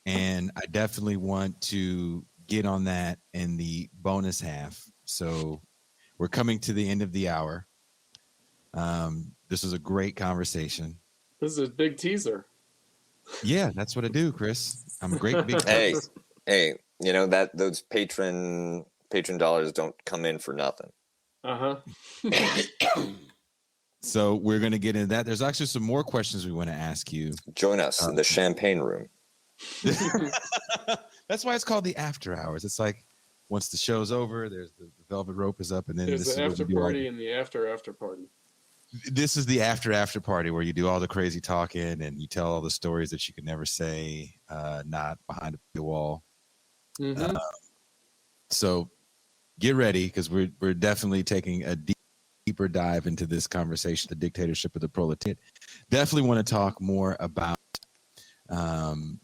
and I definitely want to get on that in the bonus half. So we're coming to the end of the hour. This was a great conversation. This is a big teaser. Yeah, that's what I do, Chris. I'm a great big. Hey, you know that those patron dollars don't come in for nothing. So we're going to get into that. There's actually some more questions we want to ask you. Join us in the champagne room. That's why it's called the after hours. It's like once the show's over, there's the velvet rope is up, and then there's the after party and the after party. This is the after party where you do all the crazy talking and you tell all the stories that you could never say, not behind a wall. Mm-hmm. So get ready, because we're definitely taking a deeper dive into this conversation, the dictatorship of the proletariat. Definitely want to talk more about the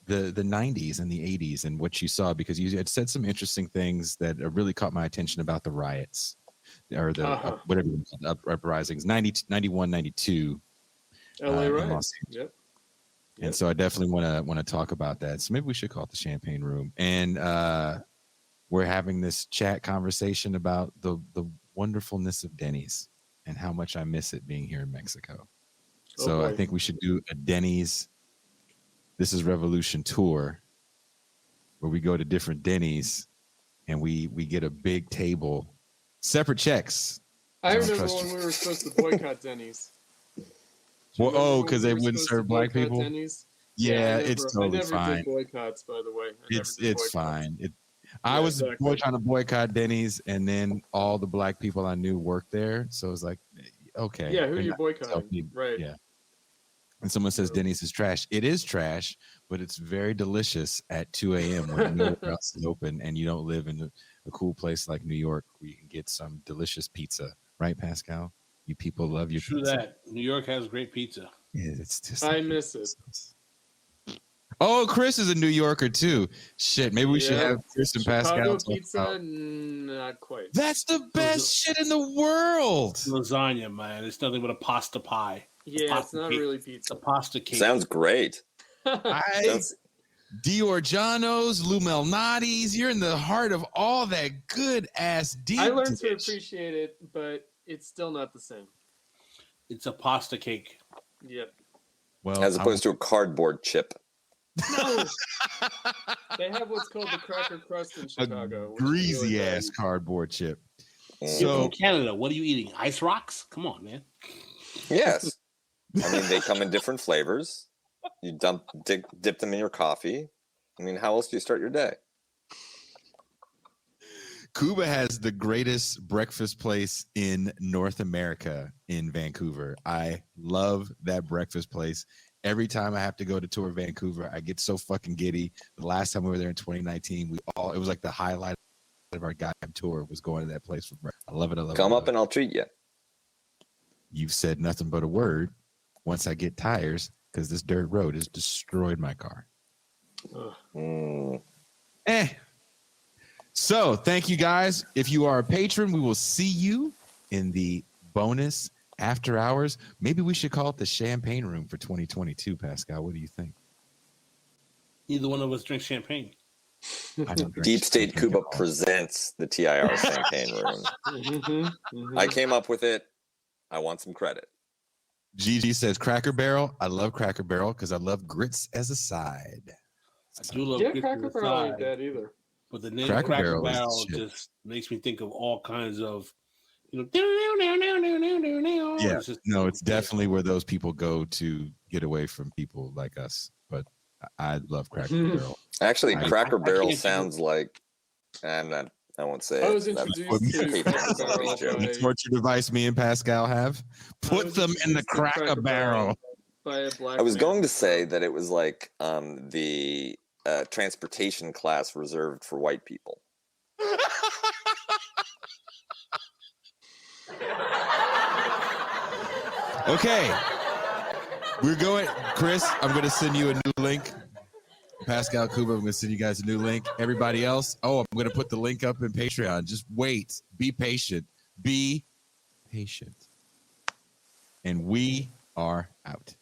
90s and the 80s and what you saw, because you had said some interesting things that really caught my attention about the riots, or the whatever you call it, uprisings, 91, 92. LA riots. Yep. And so I definitely want to talk about that. So maybe we should call it the Champagne Room. And we're having this chat conversation about the wonderfulness of Denny's and how much I miss it being here in Mexico. So I think we should do a Denny's This is Revolution tour, where we go to different Denny's and we get a big table, separate checks. I remember when we were supposed to boycott Denny's. Well, because they wouldn't serve black people. Denny's? Yeah, it's totally fine. I never did boycotts, by the way. It's fine. I was trying to boycott Denny's, and then all the black people I knew worked there, so it was like, okay. Yeah, who are you boycotting? Right. Yeah. And someone says Denny's is trash. It is trash, but it's very delicious at 2 a.m. when nowhere else is open, and you don't live in a cool place like New York where you can get some delicious pizza. Right, Pascal? You people love your pizza. True that. New York has great pizza. Yeah, it's just. I miss it. Oh, Chris is a New Yorker too. Shit, maybe we should have Chris and Pascal. Pizza, not quite. That's the best shit in the world. Lasagna, man. It's nothing but a pasta pie. Yeah, it's not really pizza. It's a pasta cake. Sounds great. Giorgiano's, Lou Malnati's. You're in the heart of all that good ass deep. I learned to appreciate it, but it's still not the same. It's a pasta cake. Yep. Well, as opposed to a cardboard chip. No. They have what's called the cracker crust in Chicago. A greasy really ass cardboard chip. So in Canada, what are you eating? Ice rocks? Come on, man. Yes. I mean, they come in different flavors. You dip them in your coffee. I mean, how else do you start your day? Kuba has the greatest breakfast place in North America in Vancouver. I love that breakfast place. Every time I have to go to tour Vancouver, I get so fucking giddy. The last time we were there in 2019, it was like the highlight of our goddamn tour was going to that place for breakfast. I love it. I love it. Come up and I'll treat you. You've said nothing but a word. Once I get tires, because this dirt road has destroyed my car. So thank you guys. If you are a patron, we will see you in the bonus after hours. Maybe we should call it the Champagne Room for 2022, Pascal. What do you think? Neither one of us drinks champagne. Deep State Cuba presents the TIR Champagne Room. I came up with it. I want some credit. Gigi says Cracker Barrel. I love Cracker Barrel because I love grits as a side. I do love grits Cracker as a Barrel side. ain't bad either. But the name Cracker Barrel just makes me think of all kinds of, Yeah, it's definitely where those people go to get away from people like us. But I love Cracker Barrel. Actually, Cracker Barrel sounds like, I won't say I was it. introduced to Cracker Barrel. The torture device me and Pascal have. Put them in the Cracker Barrel. By a black I was man. going to say that it was like the transportation class reserved for white people. Okay. We're going, Chris, I'm going to send you a new link. Pascal, Kuba, I'm going to send you guys a new link. Everybody else, I'm going to put the link up in Patreon. Just wait. Be patient. Be patient. And we are out.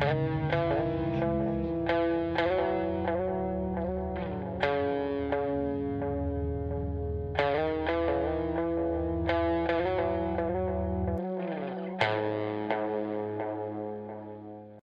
you.